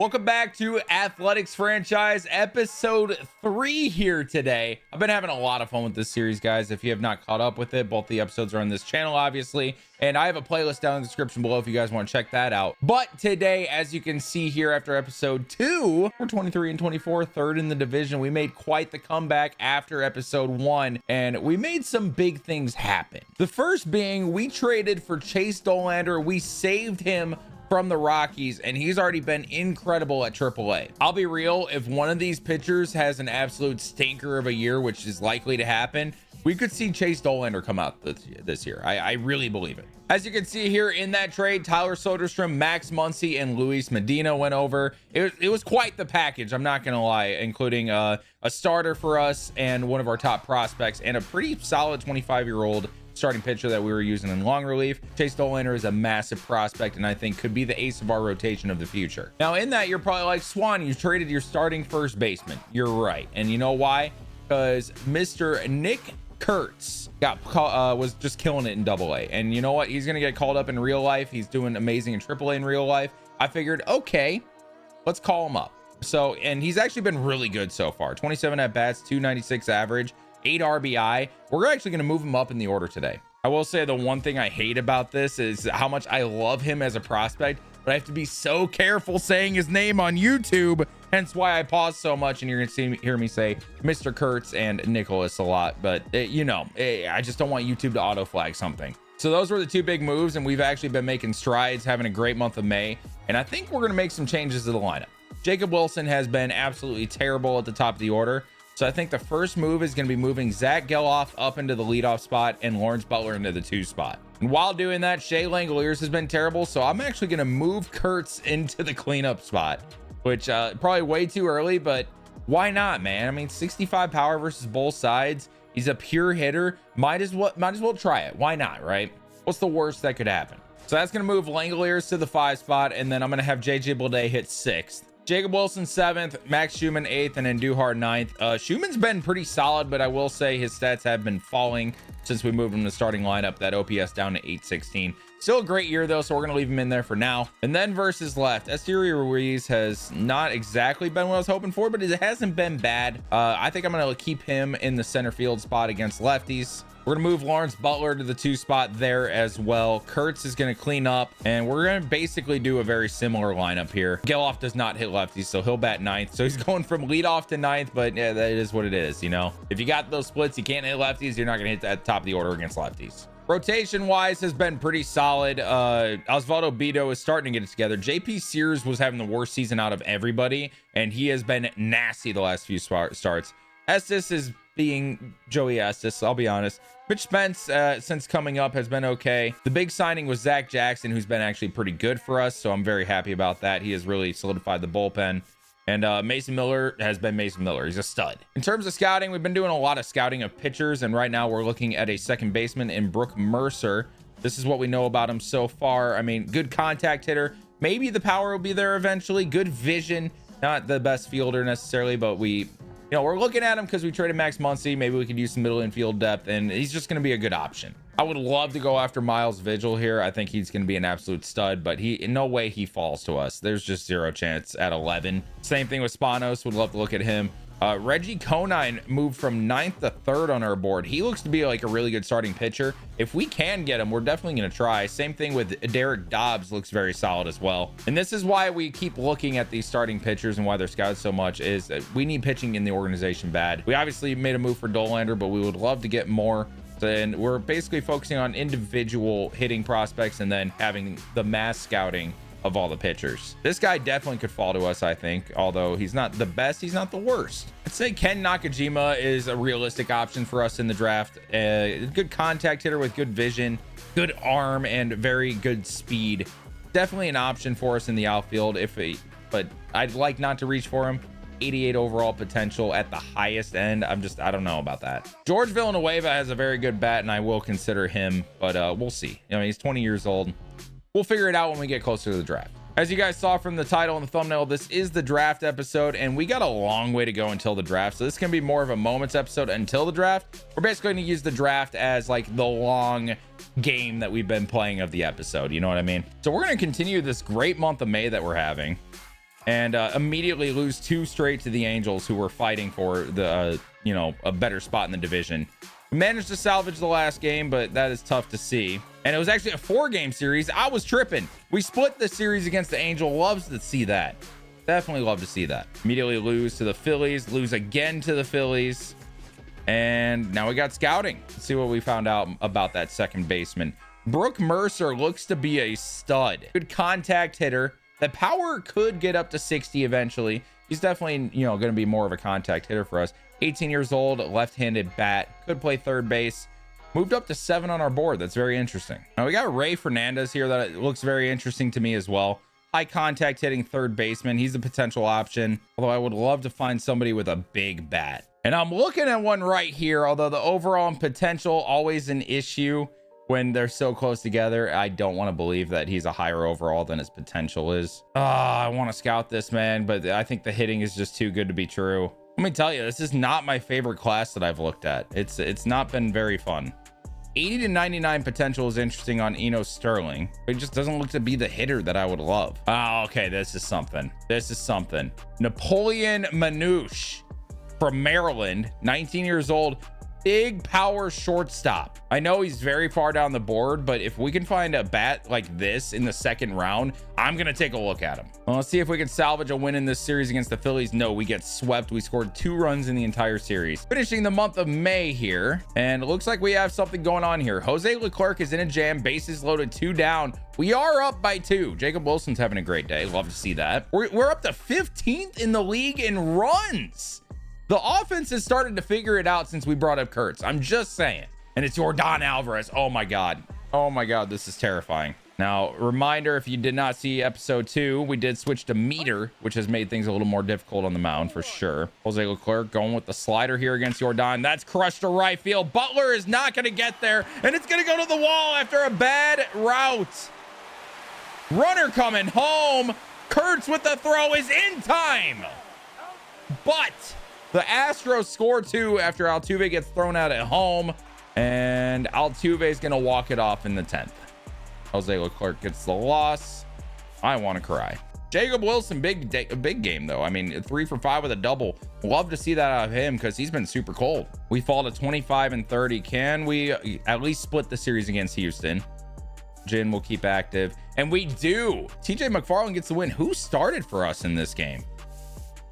Welcome back to Athletics Franchise episode 3 here today. I've been having a lot of fun with this series, guys. If you have not caught up with it, both the episodes are on this channel, obviously, and I have a playlist down in the description below if you guys want to check that out. But today, as you can see here after episode 2, we're 23 and 24, third in the division. We made quite the comeback after episode 1, and we made some big things happen. The first being we traded for Chase Dollander. We saved him from the Rockies, and he's already been incredible at AAA. I'll be real, if one of these pitchers has an absolute stinker of a year, which is likely to happen, we could see Chase Dollander come out this year. I really believe it. As you can see here in that trade, Tyler Soderstrom, Max Muncy, and Luis Medina went over. It was quite the package, I'm not gonna lie, including a starter for us and one of our top prospects and a pretty solid 25-year-old starting pitcher that we were using in long relief. Chase Dollander is a massive prospect and I think could be the ace of our rotation of the future. Now in that, you're probably like, Swan, you traded your starting first baseman. You're right. And you know why? Because Mr. Nick Kurtz was just killing it in AA. And you know what? He's going to get called up in real life. He's doing amazing in AAA in real life. I figured, okay, let's call him up. So, and he's actually been really good so far. 27 at bats, 296 average, 8 RBI. We're actually going to move him up in the order today. I will say the one thing I hate about this is how much I love him as a prospect, but I have to be so careful saying his name on YouTube, hence why I pause so much, and you're going to hear me say Mr. Kurtz and Nicholas a lot, but I just don't want YouTube to auto flag something. So those were the two big moves, and we've actually been making strides, having a great month of May, and I think we're going to make some changes to the lineup. Jacob Wilson has been absolutely terrible at the top of the order. So I think the first move is going to be moving Zach Geloff up into the leadoff spot and Lawrence Butler into the 2 spot. And while doing that, Shea Langoliers has been terrible. So I'm actually going to move Kurtz into the cleanup spot, which probably way too early, but why not, man? I mean, 65 power versus both sides. He's a pure hitter. Might as well try it. Why not, right? What's the worst that could happen? So that's going to move Langoliers to the 5 spot. And then I'm going to have JJ Bleday hit 6th. Jacob Wilson 7th, Max Schumann 8th, and then Duhart 9th. Schumann's been pretty solid, but I will say his stats have been falling since we moved him to the starting lineup. That OPS down to 816. Still a great year though, so we're gonna leave him in there for now. And then versus left, Esteury Ruiz has not exactly been what I was hoping for, but it hasn't been bad. I think I'm gonna keep him in the center field spot against lefties. We're gonna move Lawrence Butler to the 2 spot there as well. Kurtz is gonna clean up, and we're gonna basically do a very similar lineup here. Geloff does not hit lefties, so he'll bat 9th. So he's going from leadoff to 9th, but yeah, that is what it is, you know? If you got those splits, you can't hit lefties, you're not gonna hit that top of the order against lefties. Rotation wise has been pretty solid. Osvaldo Bido is starting to get it together. JP Sears was having the worst season out of everybody, and he has been nasty the last few starts. Estes is being Joey Estes, I'll be honest. Mitch Spence, since coming up, has been okay. The big signing was Zach Jackson, who's been actually pretty good for us, so I'm very happy about that. He has really solidified the bullpen. And Mason Miller has been Mason Miller. He's a stud. In terms of scouting, we've been doing a lot of scouting of pitchers, and right now we're looking at a second baseman in Brooke Mercer. This is what we know about him so far. I mean, good contact hitter. Maybe the power will be there eventually. Good vision. Not the best fielder necessarily, but we're looking at him because we traded Max Muncy. Maybe we could use some middle infield depth, and he's just going to be a good option. I would love to go after Miles Vigil here. I think he's going to be an absolute stud, but in no way he falls to us. There's just zero chance at 11. Same thing with Spanos. Would love to look at him. Reggie Conine moved from 9th to 3rd on our board. He looks to be like a really good starting pitcher. If we can get him, we're definitely going to try. Same thing with Derek Dobbs, looks very solid as well. And this is why we keep looking at these starting pitchers and why they're scouted so much, is that we need pitching in the organization bad. We obviously made a move for Dollander, but we would love to get more. And we're basically focusing on individual hitting prospects and then having the mass scouting of all the pitchers. This guy definitely could fall to us, I think, although he's not the best, he's not the worst. I'd say Ken Nakajima is a realistic option for us in the draft. Good contact hitter with good vision, good arm, and very good speed. Definitely an option for us in the outfield, but I'd like not to reach for him. 88 overall potential at the highest end. I don't know about that. George Villanueva has a very good bat, and I will consider him, but we'll see. He's 20 years old. We'll figure it out when we get closer to the draft. As you guys saw from the title and the thumbnail, this is the draft episode, and we got a long way to go until the draft. So this can be more of a moments episode until the draft. We're basically going to use the draft as like the long game that we've been playing of the episode. You know what I mean? So we're going to continue this great month of May that we're having. and immediately lose 2 straight to the Angels, who were fighting for the a better spot in the division. We managed to salvage the last game, but that is tough to see. And it was actually a 4-game series. I was tripping. We split the series against the Angel. Loves to see that. Definitely love to see that. Immediately lose to the Phillies, lose again to the Phillies, and now we got scouting. Let's see what we found out about that second baseman. Brooke Mercer looks to be a stud. Good contact hitter. The power could get up to 60 eventually. He's definitely, going to be more of a contact hitter for us. 18 years old, left-handed bat, could play third base. Moved up to 7 on our board. That's very interesting. Now we got Ray Fernandez here. That looks very interesting to me as well. High contact hitting third baseman. He's a potential option, although I would love to find somebody with a big bat. And I'm looking at one right here, although the overall potential always an issue when they're so close together. I don't want to believe that he's a higher overall than his potential is. I want to scout this man, but I think the hitting is just too good to be true. Let me tell you, this is not my favorite class that I've looked at. It's not been very fun. 80 to 99 potential is interesting on Eno Sterling. It just doesn't look to be the hitter that I would love. Oh, okay, this is something. This is something. Napoleon Manouche from Maryland, 19 years old. Big power shortstop. I know he's very far down the board, but if we can find a bat like this in the second round, I'm going to take a look at him. Well, let's see if we can salvage a win in this series against the Phillies. No, we get swept. We scored 2 runs in the entire series. Finishing the month of May here, and it looks like we have something going on here. Jose Leclerc is in a jam, bases loaded, 2 down. We are up by 2. Jacob Wilson's having a great day. Love to see that. We're up to 15th in the league in runs. The offense has started to figure it out since we brought up Kurtz. I'm just saying. And it's Yordan Alvarez. Oh my God. Oh my God. This is terrifying. Now, reminder, if you did not see episode 2, we did switch to meter, which has made things a little more difficult on the mound for sure. Jose Leclerc going with the slider here against Yordan. That's crushed to right field. Butler is not going to get there, and it's going to go to the wall after a bad route. Runner coming home. Kurtz with the throw is in time. But the Astros score 2 after Altuve gets thrown out at home, and Altuve is going to walk it off in the 10th. Jose Leclerc gets the loss. I want to cry. Jacob Wilson, big game though. I mean, 3 for 5 with a double. Love to see that out of him because he's been super cold. We fall to 25 and 30. Can we at least split the series against Houston? Jin will keep active, and we do. TJ McFarland gets the win. Who started for us in this game?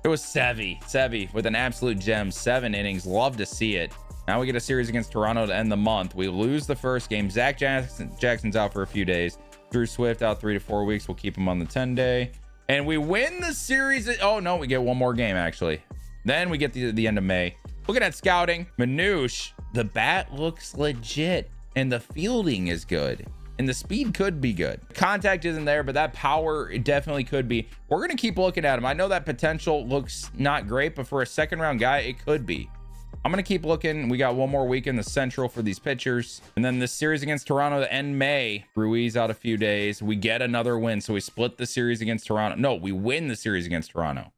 It was Sevy with an absolute gem. 7 innings. Love to see it. Now we get a series against Toronto to end the month. We lose the first game. Zach Jackson's out for a few days. Drew Swift out 3 to 4 weeks. We'll keep him on the 10-day. And we win the series. Oh, no, we get one more game, actually. Then we get the end of May. Looking at scouting, Manouche, the bat looks legit, and the fielding is good. And the speed could be good. Contact isn't there, but that power, it definitely could be. We're going to keep looking at him. I know that potential looks not great, but for a second round guy, it could be. I'm going to keep looking. We got one more week in the Central for these pitchers. And then this series against Toronto to end May. Ruiz out a few days. We get another win. So we split the series against Toronto. No, we win the series against Toronto.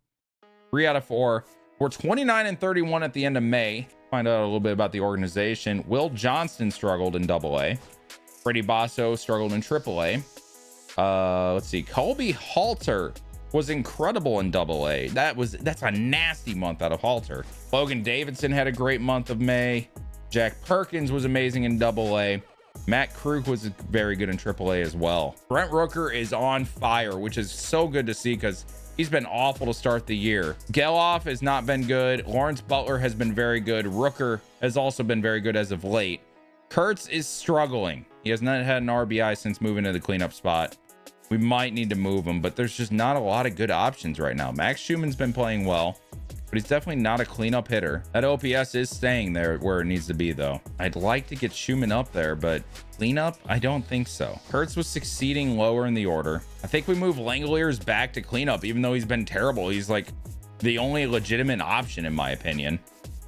3 out of 4. We're 29 and 31 at the end of May. Find out a little bit about the organization. Will Johnston struggled in AA. Freddie Basso struggled in AAA. Let's see. Colby Halter was incredible in AA. That's a nasty month out of Halter. Logan Davidson had a great month of May. Jack Perkins was amazing in AA. Matt Krug was very good in AAA as well. Brent Rooker is on fire, which is so good to see because he's been awful to start the year. Geloff has not been good. Lawrence Butler has been very good. Rooker has also been very good as of late. Kurtz is struggling. He has not had an RBI since moving to the cleanup spot. We might need to move him, but there's just not a lot of good options right now. Max Schumann's been playing well, but he's definitely not a cleanup hitter. That OPS is staying there where it needs to be, though. I'd like to get Schumann up there, but cleanup, I don't think so. Kurtz was succeeding lower in the order. I think we move Langoliers back to cleanup, even though he's been terrible. He's like the only legitimate option, in my opinion.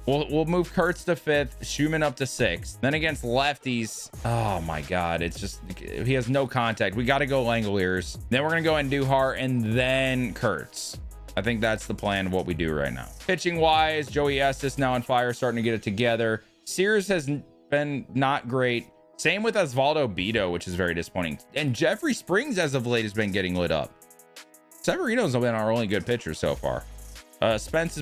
We'll move Kurtz to 5th, Schumann up to 6th. Then against lefties, oh my God, it's just, he has no contact. We got to go Langoliers. Then we're going to go Andujar and then Kurtz. I think that's the plan of what we do right now. Pitching wise, Joey Estes now on fire, starting to get it together. Sears has been not great. Same with Osvaldo Bido, which is very disappointing. And Jeffrey Springs as of late has been getting lit up. Severino's been our only good pitcher so far. Spence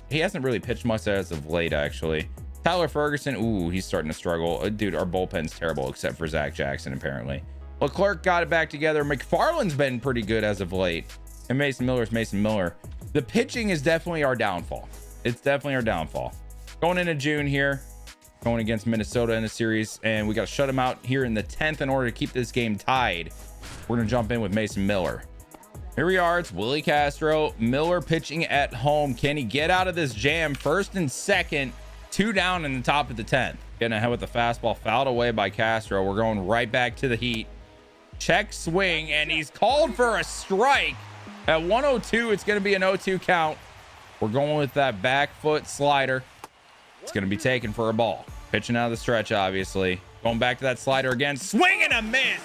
he hasn't really pitched much as of late, actually. Tyler Ferguson, ooh, he's starting to struggle. Dude, our bullpen's terrible except for Zach Jackson, apparently. Leclerc got it back together. McFarland's been pretty good as of late. And Mason Miller's Mason Miller. The pitching is definitely our downfall. It's definitely our downfall. Going into June here, going against Minnesota in a series, and we got to shut them out here in the 10th in order to keep this game tied. We're going to jump in with Mason Miller. Here we are. It's Willie Castro. Miller pitching at home. Can he get out of this jam? First and second. 2 down in the top of the 10th. Getting ahead with the fastball, fouled away by Castro. We're going right back to the heat. Check swing, and he's called for a strike. At 102, it's going to be an 0-2 count. We're going with that back foot slider. It's going to be taken for a ball. Pitching out of the stretch, obviously. Going back to that slider again. Swing and a miss.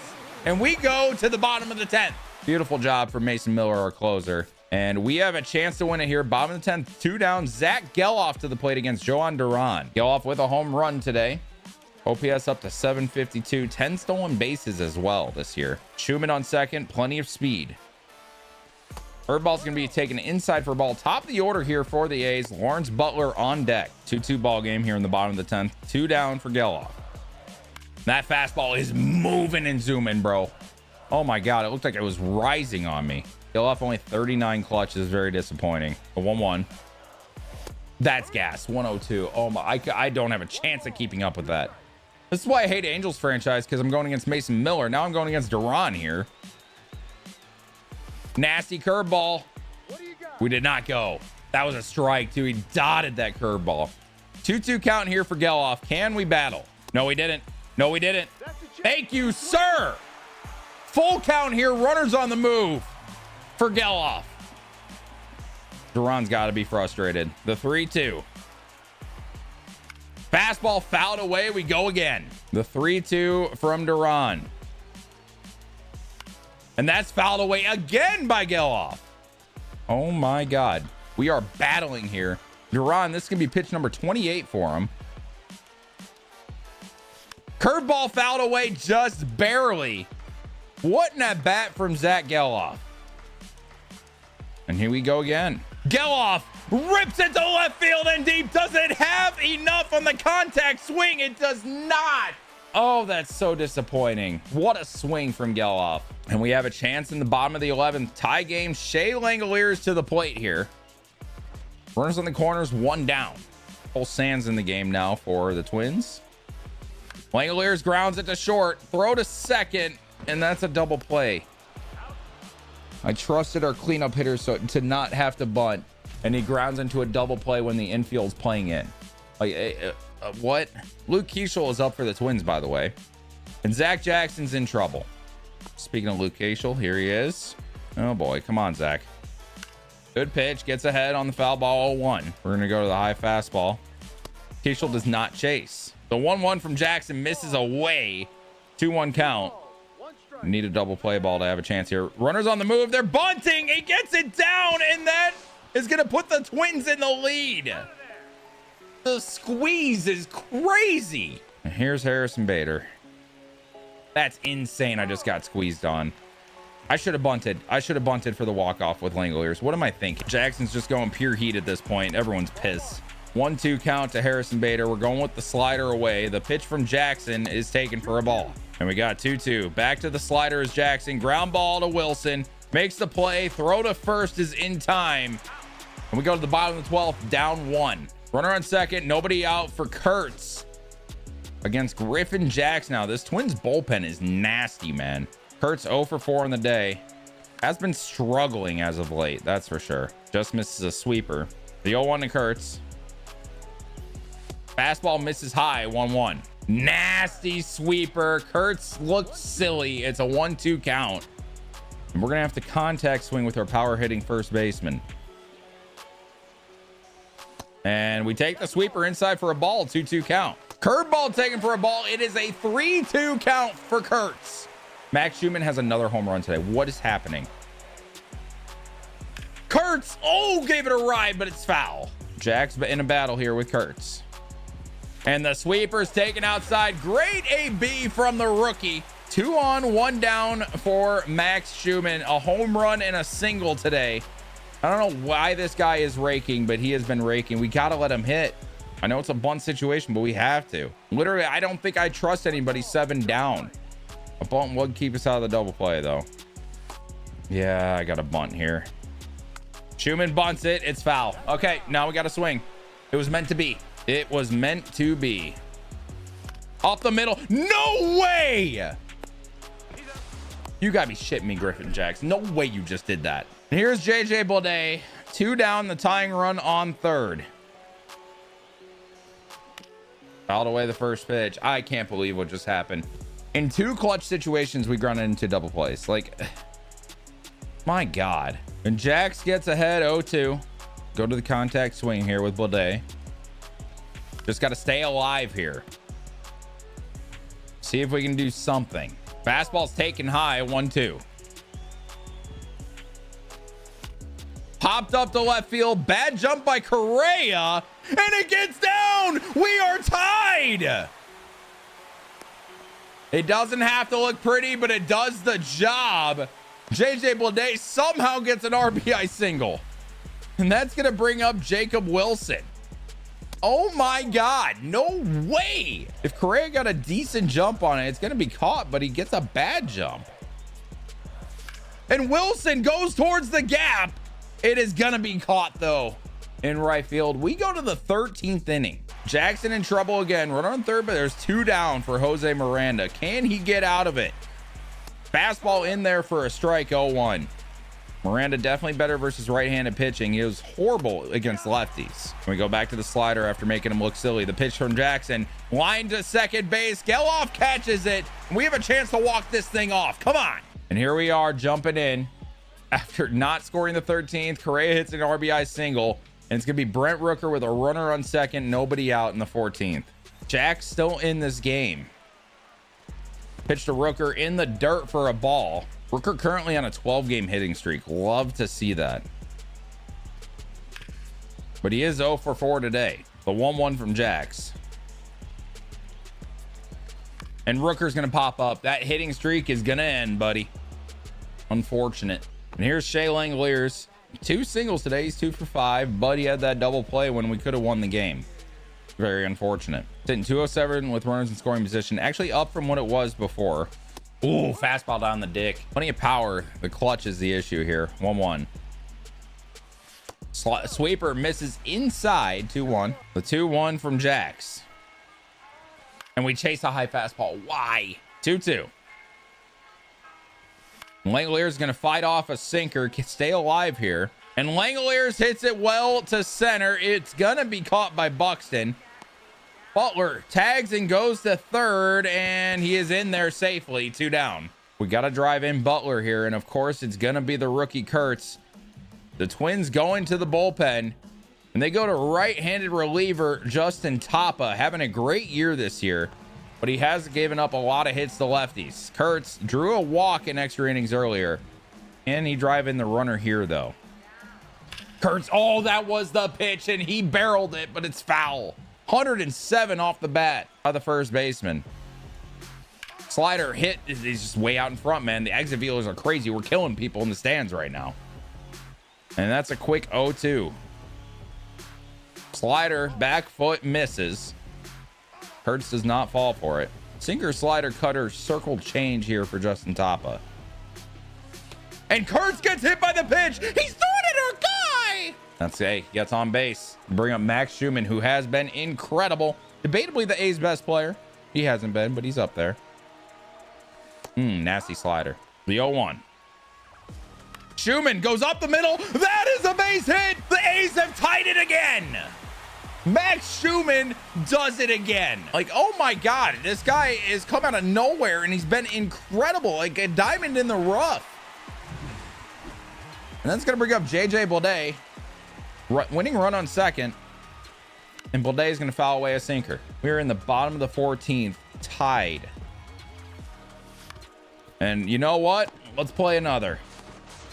And we go to the bottom of the 10th. Beautiful job for Mason Miller, our closer. And we have a chance to win it here. Bottom of the 10th, 2 down. Zach Geloff to the plate against Joan Duran. Geloff with a home run today. OPS up to 752. 10 stolen bases as well this year. Schumann on second. Plenty of speed. Curveball's going to be taken inside for a ball. Top of the order here for the A's. Lawrence Butler on deck. 2-2 ball game here in the bottom of the 10th. 2 down for Geloff. That fastball is moving and zooming, bro. Oh my God. It looked like it was rising on me. Geloff only 39 clutches. Very disappointing. A 1-1. That's gas. 102. Oh my. I don't have a chance of keeping up with that. This is why I hate Angels franchise, because I'm going against Mason Miller. Now I'm going against Duran here. Nasty curveball. We did not go. That was a strike too. He dotted that curveball. 2-2 count here for Geloff. Can we battle? No, we didn't. No, we didn't. Thank you, sir. Full count here. Runners on the move for Geloff. Duran's got to be frustrated. The 3-2. Fastball fouled away. We go again. The 3-2 from Duran. And that's fouled away again by Geloff. Oh my God. We are battling here. Duran, this is going to be pitch number 28 for him. Curveball fouled away just barely. What an at bat from Zach Geloff. And here we go again. Geloff rips it to left field and deep. Does it have enough on the contact swing? It does not. Oh, that's so disappointing. What a swing from Geloff. And we have a chance in the bottom of the 11th. Tie game. Shea Langoliers to the plate here. Runners on the corners, 1 down. Full Sands in the game now for the Twins. Langoliers grounds it to short. Throw to second. And that's a double play. I trusted our cleanup hitter to not have to bunt. And he grounds into a double play when the infield's playing in. Like, what? Luke Keeschel is up for the Twins, by the way. And Zach Jackson's in trouble. Speaking of Luke Keeschel, here he is. Oh boy, come on, Zach. Good pitch, gets ahead on the foul ball. 0-1. We're gonna go to the high fastball. Keeschel does not chase. The 1-1 from Jackson misses away. 2-1 count. Need a double play ball to have a chance here. Runners on the move. They're bunting. He gets it down, and that is gonna put the Twins in the lead. The squeeze is crazy. And here's Harrison Bader. That's insane. I just got squeezed on. I should have bunted. I should have bunted for the walk-off with Langoliers. What am I thinking? Jackson's just going pure heat at this point. Everyone's pissed. 1-2 count to Harrison Bader. We're going with the slider away. The pitch from Jackson is taken for a ball. And we got 2-2. Back to the slider is Jackson. Ground ball to Wilson. Makes the play. Throw to first is in time. And we go to the bottom of the 12th. Down 1. Runner on second. Nobody out for Kurtz against Griffin Jackson. Now, this Twins bullpen is nasty, man. Kurtz 0 for 4 in the day. Has been struggling as of late, that's for sure. Just misses a sweeper. The 0-1 to Kurtz. Fastball misses high, 1-1. Nasty sweeper. Kurtz looked silly. It's a 1-2 count. And we're going to have to contact swing with our power hitting first baseman. And we take the sweeper inside for a ball, 2-2 count. Curveball taken for a ball. It is a 3-2 count for Kurtz. Max Schumann has another home run today. What is happening? Kurtz, oh, gave it a ride, but it's foul. Jack's in a battle here with Kurtz. And the sweeper's taken outside. Great AB from the rookie. 2 on, 1 down for Max Schumann. A home run and a single today. I don't know why this guy is raking, but he has been raking. We got to let him hit. I know it's a bunt situation, but we have to. Literally, I don't think I trust anybody 7 down. A bunt would keep us out of the double play, though. Yeah, I got a bunt here. Schumann bunts it. It's foul. Okay, now we got to swing. It was meant to be. It was meant to be. Off the middle. No way! You gotta be shitting me, Griffin Jackson. No way you just did that. And here's JJ Bleday. 2 down, the tying run on 3rd. Fouled away the first pitch. I can't believe what just happened. In 2 clutch situations, we grunted into double plays. Like, my God. And Jax gets ahead 0-2. Go to the contact swing here with Bleday. Just got to stay alive here. See if we can do something. Fastball's taken high, 1-2. Popped up to left field. Bad jump by Correa. And it gets down. We are tied. It doesn't have to look pretty, but it does the job. JJ Bleday somehow gets an RBI single. And that's going to bring up Jacob Wilson. Oh my God, no way. If Correa got a decent jump on it, it's going to be caught, but he gets a bad jump. And Wilson goes towards the gap. It is going to be caught, though, in right field. We go to the 13th inning. Jackson in trouble again. Run on 3rd, but there's 2 down for Jose Miranda. Can he get out of it? Fastball in there for a strike, 0-1. Miranda definitely better versus right-handed pitching. He was horrible against lefties. We go back to the slider after making him look silly. The pitch from Jackson. Line to second base. Geloff catches it. We have a chance to walk this thing off. Come on. And here we are jumping in. After not scoring the 13th, Correa hits an RBI single. And it's going to be Brent Rooker with a runner on second. Nobody out in the 14th. Jack's still in this game. Pitch to Rooker in the dirt for a ball. Rooker currently on a 12-game hitting streak. Love to see that. But he is 0 for 4 today. The 1-1 from Jax. And Rooker's going to pop up. That hitting streak is going to end, buddy. Unfortunate. And here's Shea Langoliers. 2 singles today. He's 2 for 5. But he had that double play when we could have won the game. Very unfortunate. Sitting 207 with runners in scoring position. Actually up from what it was before. Ooh, fastball down the dick. Plenty of power. The clutch is the issue here. 1-1. Sweeper misses inside. 2-1. The 2-1 from Jax. And we chase a high fastball. Why? 2-2. Langoliers is going to fight off a sinker. Stay alive here. And Langoliers hits it well to center. It's going to be caught by Buxton. Butler tags and goes to 3rd, and he is in there safely. 2 down. We got to drive in Butler here, and of course it's going to be the rookie Kurtz. The Twins go into the bullpen, and they go to right-handed reliever Justin Tapa, having a great year this year, but he has given up a lot of hits to lefties. Kurtz drew a walk in extra innings earlier, and he drive in the runner here, though. Kurtz, oh, that was the pitch, and he barreled it, but it's foul. 107 off the bat by the first baseman. Slider hit. He's just way out in front, man. The exit viewers are crazy. We're killing people in the stands right now. And that's a quick 0-2. Slider, back foot, misses. Kurtz does not fall for it. Sinker, slider, cutter, circle change here for Justin Tapa. And Kurtz gets hit by the pitch. He's throwing it, our guy. That's he gets on base. Bring up Max Schumann, who has been incredible. Debatably the A's best player. He hasn't been, but he's up there. Nasty slider. The 0-1. Schumann goes up the middle. That is a base hit. The A's have tied it again. Max Schumann does it again. Like, oh my God, this guy is come out of nowhere and he's been incredible. Like a diamond in the rough. And that's going to bring up JJ Bleday. Winning run on second. And Bleday is going to foul away a sinker. We are in the bottom of the 14th, tied. And you know what? Let's play another.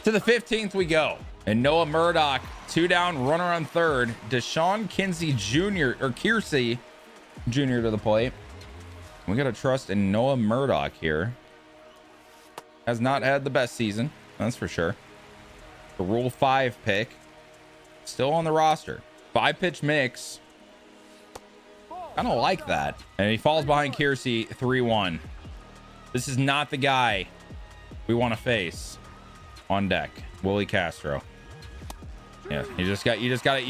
To the 15th we go. And Noah Murdoch, 2 down, runner on 3rd. Deshaun Kinsey Jr. or Kiersey Jr. to the plate. We got to trust in Noah Murdoch here. has not had the best season, that's for sure. The Rule 5 pick, still on the roster. 5-pitch mix. I don't like that. And he falls behind Kiersey 3-1. This is not the guy we want to face. On deck, Willie Castro. Yeah, you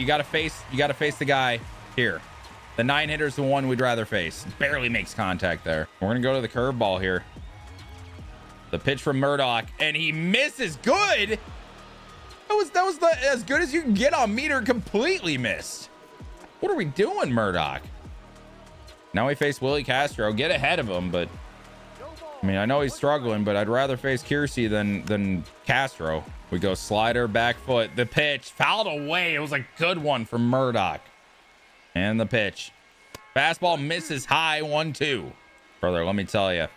gotta face the guy here. The 9-hitter's the one we'd rather face. Barely makes contact there. We're gonna go to the curveball here. The pitch from Murdoch, and he misses. Good. That was as good as you can get on meter. Completely missed. What are we doing, Murdoch? Now we face Willie Castro. Get ahead of him, but I mean, I know he's struggling, but I'd rather face Kiersey than Castro. We go slider, back foot. The pitch fouled away. It was a good one from Murdoch. And the pitch. Fastball misses high, 1-2. Brother, let me tell you,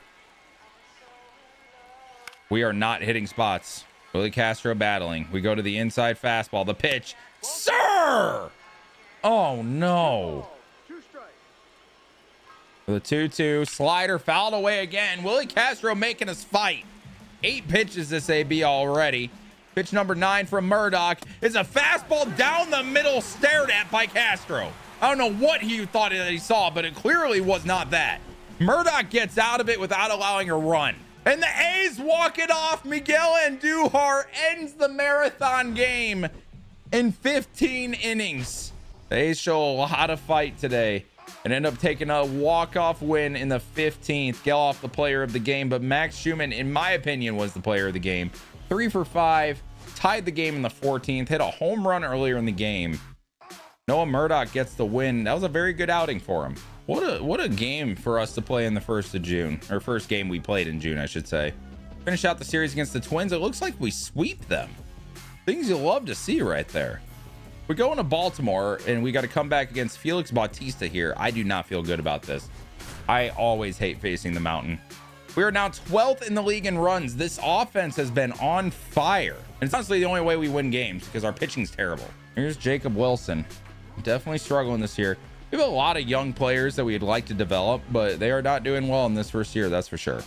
we are not hitting spots. Willie Castro battling. We go to the inside fastball. The pitch. Sir! Oh, no. The 2-2 slider fouled away again. Willie Castro making us fight. 8 pitches this AB already. Pitch number 9 from Murdoch is a fastball down the middle, stared at by Castro. I don't know what he thought that he saw, but it clearly was not that. Murdoch gets out of it without allowing a run. And the A's walk it off. Miguel Andujar ends the marathon game in 15 innings. The A's show a lot of fight today and end up taking a walk-off win in the 15th. Geloff, the player of the game, but Max Schumann, in my opinion, was the player of the game. 3 for 5, tied the game in the 14th, hit a home run earlier in the game. Noah Murdoch gets the win. That was a very good outing for him. What a game for us to play in the 1st of June, or first game we played in June, I should say. Finish out the series against the Twins. It looks like we sweep them. Things you love to see right there. We go into Baltimore and we got to come back against Felix Bautista here. I do not feel good about this. I always hate facing the mountain. We are now 12th in the league in runs. This offense has been on fire. And it's honestly the only way we win games because our pitching's terrible. Here's Jacob Wilson. Definitely struggling this year. We have a lot of young players that we'd like to develop, but they are not doing well in this first year, that's for sure.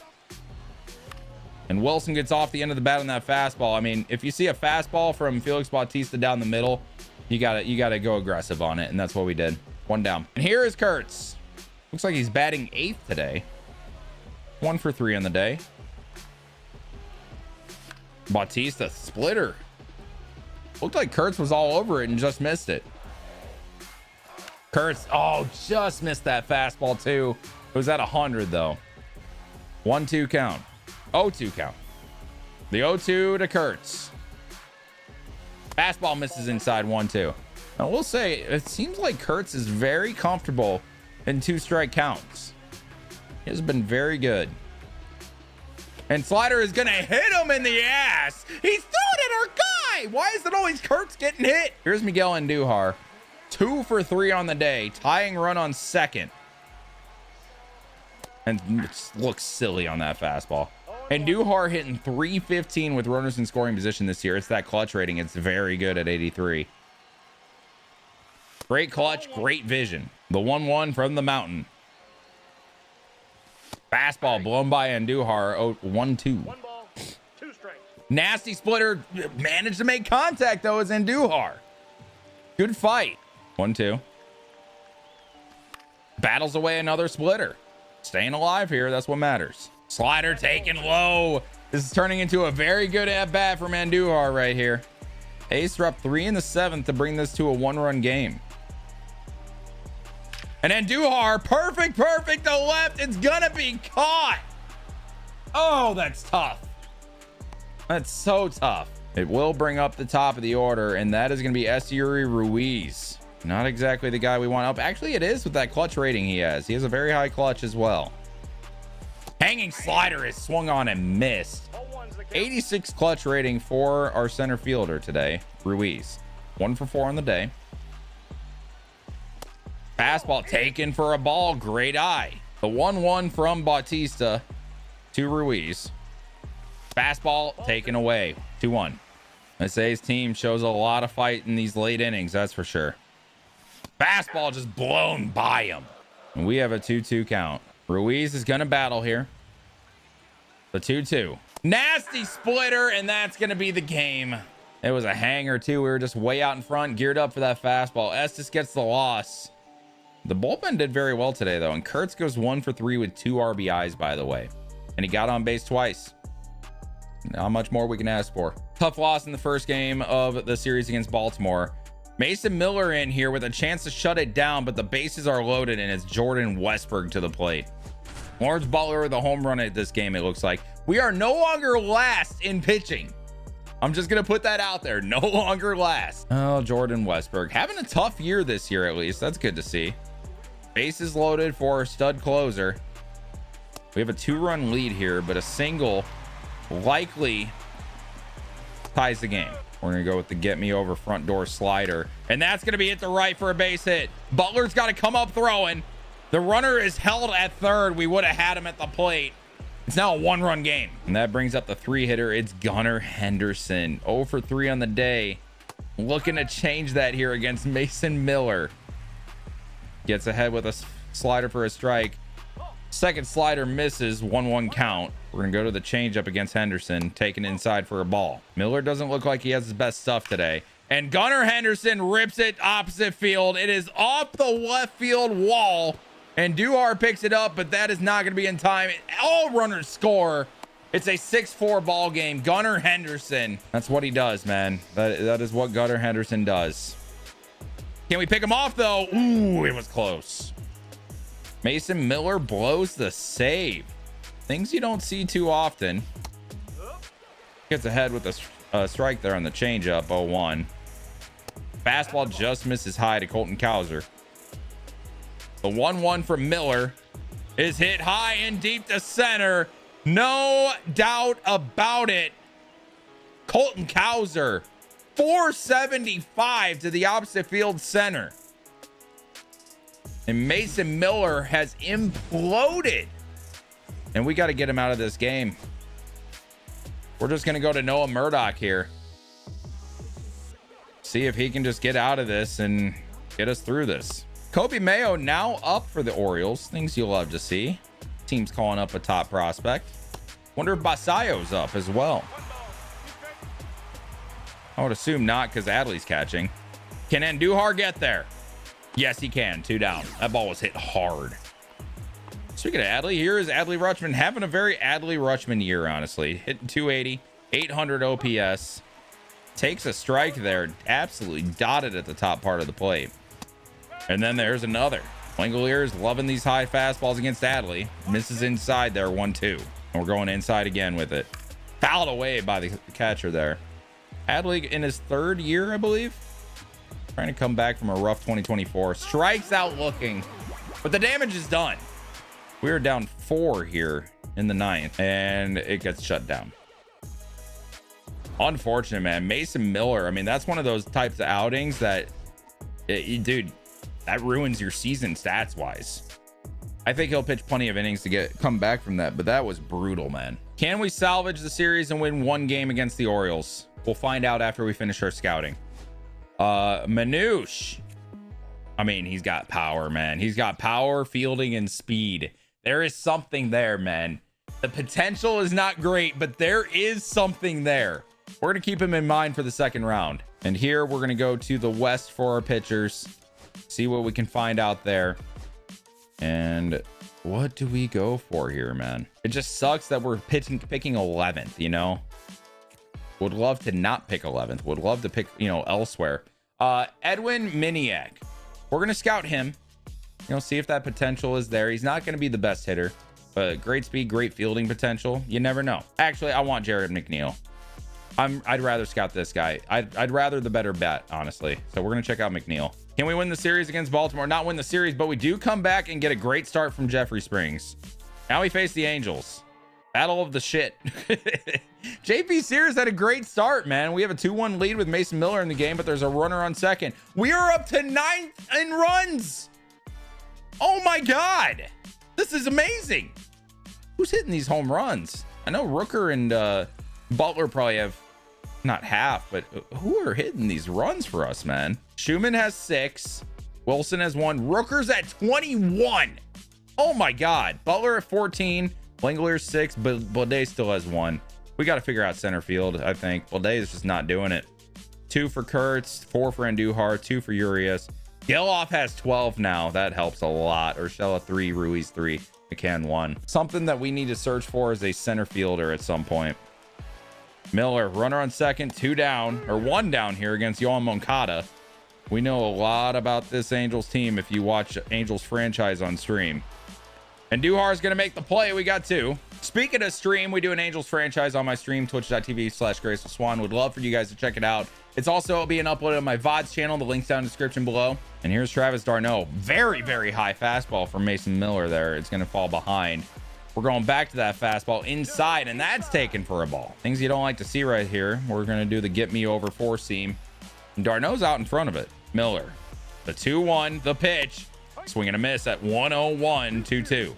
And Wilson gets off the end of the bat on that fastball. I mean, if you see a fastball from Felix Bautista down the middle, you gotta go aggressive on it, and that's what we did. 1 down. And here is Kurtz. Looks like he's batting 8th today. 1 for 3 on the day. Bautista splitter. Looked like Kurtz was all over it and just missed it. Kurtz, oh, just missed that fastball too. It was at 100 though. 1-2 count. 0-2 count. The 0-2 to Kurtz. Fastball misses inside, 1-2. Now we'll say it seems like Kurtz is very comfortable in 2-strike counts. He has been very good. And slider is gonna hit him in the ass. He's throwing at our guy. Why is it always Kurtz getting hit? Here's Miguel Andujar. 2 for 3 on the day, tying run on second. And looks silly on that fastball. Andujar hitting 315 with runners in scoring position this year. It's that clutch rating. It's very good at 83. Great clutch, great vision. The 1-1 from the mountain. Fastball blown by Andujar. 1-2. Nasty splitter. Managed to make contact though as Andujar. Good fight. 1-2. Battles away another splitter. Staying alive here. That's what matters. Slider taken low. This is turning into a very good at-bat for Andujar right here. Ace are up 3 in the 7th to bring this to a 1-run game. And Andujar, perfect to left. It's gonna be caught. Oh, that's tough. That's so tough. It will bring up the top of the order, and that is gonna be Esteury Ruiz. Not exactly the guy we want up. Actually, it is with that clutch rating he has. He has a very high clutch as well. Hanging slider is swung on and missed. 86 clutch rating for our center fielder today, Ruiz. 1 for 4 on the day. Fastball taken for a ball. Great eye. The 1-1 from Bautista to Ruiz. Fastball taken away. 2-1. This A's team shows a lot of fight in these late innings, that's for sure. Fastball just blown by him. And we have a 2-2 count. Ruiz is going to battle here. The 2-2. Nasty splitter, and that's going to be the game. It was a hanger, too. We were just way out in front, geared up for that fastball. Estes gets the loss. The bullpen did very well today, though, and Kurtz goes 1 for 3 with 2 RBIs, by the way. And he got on base twice. Not much more we can ask for. Tough loss in the first game of the series against Baltimore. Mason Miller in here with a chance to shut it down, but the bases are loaded, and it's Jordan Westberg to the plate. Lawrence Butler with a home run at this game, it looks like. We are no longer last in pitching. I'm just going to put that out there. No longer last. Oh, Jordan Westberg. Having a tough year this year, at least. That's good to see. Bases loaded for a stud closer. We have a 2-run lead here, but a single likely ties the game. We're going to go with the get me over front door slider. And that's going to be hit to right for a base hit. Butler's got to come up throwing. The runner is held at third. We would have had him at the plate. It's now a 1-run game. And that brings up the 3-hitter. It's Gunnar Henderson. 0 for 3 on the day. Looking to change that here against Mason Miller. Gets ahead with a slider for a strike. Second slider misses. 1-1 count. We're going to go to the changeup against Henderson. Taken inside for a ball. Miller doesn't look like he has his best stuff today. And Gunnar Henderson rips it opposite field. It is off the left field wall. And Duhar picks it up, but that is not going to be in time. All runners score. It's a 6-4 ball game. Gunnar Henderson. That's what he does, man. That is what Gunnar Henderson does. Can we pick him off, though? Ooh, it was close. Mason Miller blows the save. Things you don't see too often. Gets ahead with a strike there on the changeup. 0-1. Fastball just misses high to Colton Cowser. The 1-1 from Miller is hit high and deep to center. No doubt about it. Colton Cowser, 475 to the opposite field center. And Mason Miller has imploded. And we got to get him out of this game. We're just going to go to Noah Murdoch here. See if he can just get out of this and get us through this. Kobe Mayo now up for the Orioles. Things you'll love to see. Team's calling up a top prospect. Wonder if Basayo's up as well. I would assume not because Adley's catching. Can Andujar get there? Yes, he can. 2 down. That ball was hit hard. Speaking of Adley, here is Adley Rutschman having a very Adley Rutschman year, honestly. Hitting 280, 800 OPS. Takes a strike there. Absolutely dotted at the top part of the plate. And then there's another. Langoliers loving these high fastballs against Adley. Misses inside there, 1-2. And we're going inside again with it. Fouled away by the catcher there. Adley in his 3rd year, I believe. Trying to come back from a rough 2024. Strikes out looking. But the damage is done. We are down 4 here in the 9th. And it gets shut down. Unfortunate, man. Mason Miller. I mean, that's one of those types of outings that... dude... that ruins your season stats wise. I think he'll pitch plenty of innings to come back from that, but that was brutal, man. Can we salvage the series and win 1 game against the Orioles? We'll find out after we finish our scouting. Manouche. I mean, he's got power, man. He's got power, fielding, and speed. There is something there, man. The potential is not great, but there is something there. We're going to keep him in mind for the 2nd round. And here we're going to go to the West for our pitchers. See what we can find out there. And what do we go for here, man? It just sucks that we're picking 11th, you know? Would love to not pick 11th. Would love to pick, you know, elsewhere. Edwin Miniak. We're going to scout him. You know, see if that potential is there. He's not going to be the best hitter, but great speed, great fielding potential. You never know. Actually, I want Jared McNeil. I'd rather scout this guy. I'd rather the better bet, honestly. So we're going to check out McNeil. Can we win the series against Baltimore? Not win the series, but we do come back and get a great start from Jeffrey Springs. Now we face the Angels. Battle of the shit. JP Sears had a great start, man. We have a 2-1 lead with Mason Miller in the game, but there's a runner on second. We are up to 9th in runs. Oh my God. This is amazing. Who's hitting these home runs? I know Rooker and Butler probably have not half, but who are hitting these runs for us, man? Schumann has 6. Wilson has 1. Rooker's at 21. Oh my God. Butler at 14. Langolier 6, but Baudet still has 1. We got to figure out center field, I think. Well, Day is just not doing it. 2 for Kurtz, 4 for Andujar, 2 for Urias. Geloff has 12 now. That helps a lot. Urshela 3, Ruiz 3, McCann 1. Something that we need to search for is a center fielder at some point. Miller, runner on second, 2 down, or 1 down here against Yohan Moncada. We know a lot about this Angels team if you watch Angels franchise on stream. And Duhar is going to make the play. We got 2. Speaking of stream, we do an Angels franchise on my stream, twitch.tv/GracefulSwan. Would love for you guys to check it out. It's also being uploaded on my VODs channel. The link's down in the description below. And here's Travis d'Arnaud. Very, very high fastball from Mason Miller there. It's going to fall behind. We're going back to that fastball inside, and that's taken for a ball. Things you don't like to see right here. We're going to do the get me over 4 seam. And d'Arnaud's out in front of it. Miller, the 2-1, the pitch. Swing and a miss at 101, 2-2.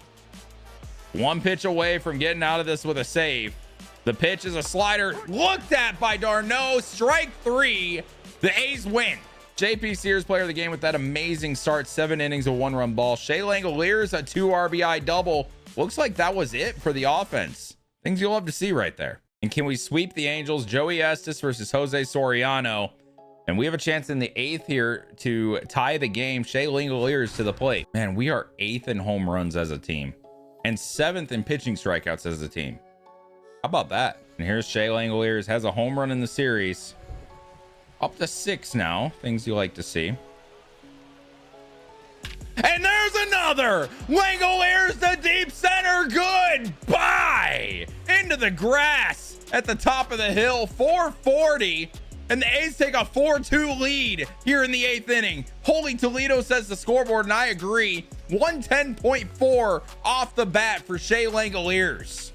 1 pitch away from getting out of this with a save. The pitch is a slider looked at by d'Arnaud. Strike 3. The A's win. JP Sears, player of the game, with that amazing start. 7 innings, a 1-run ball. Shea Langoliers, a 2 RBI double. Looks like that was it for the offense. Things you'll love to see right there. And can we sweep the Angels? Joey Estes versus Jose Soriano. And we have a chance in the 8th here to tie the game. Shea Langoliers to the plate. Man, we are 8th in home runs as a team and 7th in pitching strikeouts as a team. How about that? And here's Shea Langoliers, has a home run in the series. Up to 6 now. Things you like to see. And there's another. Langoliers to deep center. Goodbye. Into the grass at the top of the hill. 440. And the A's take a 4-2 lead here in the 8th inning. Holy Toledo, says the scoreboard, and I agree. 110.4 off the bat for Shea Langoliers.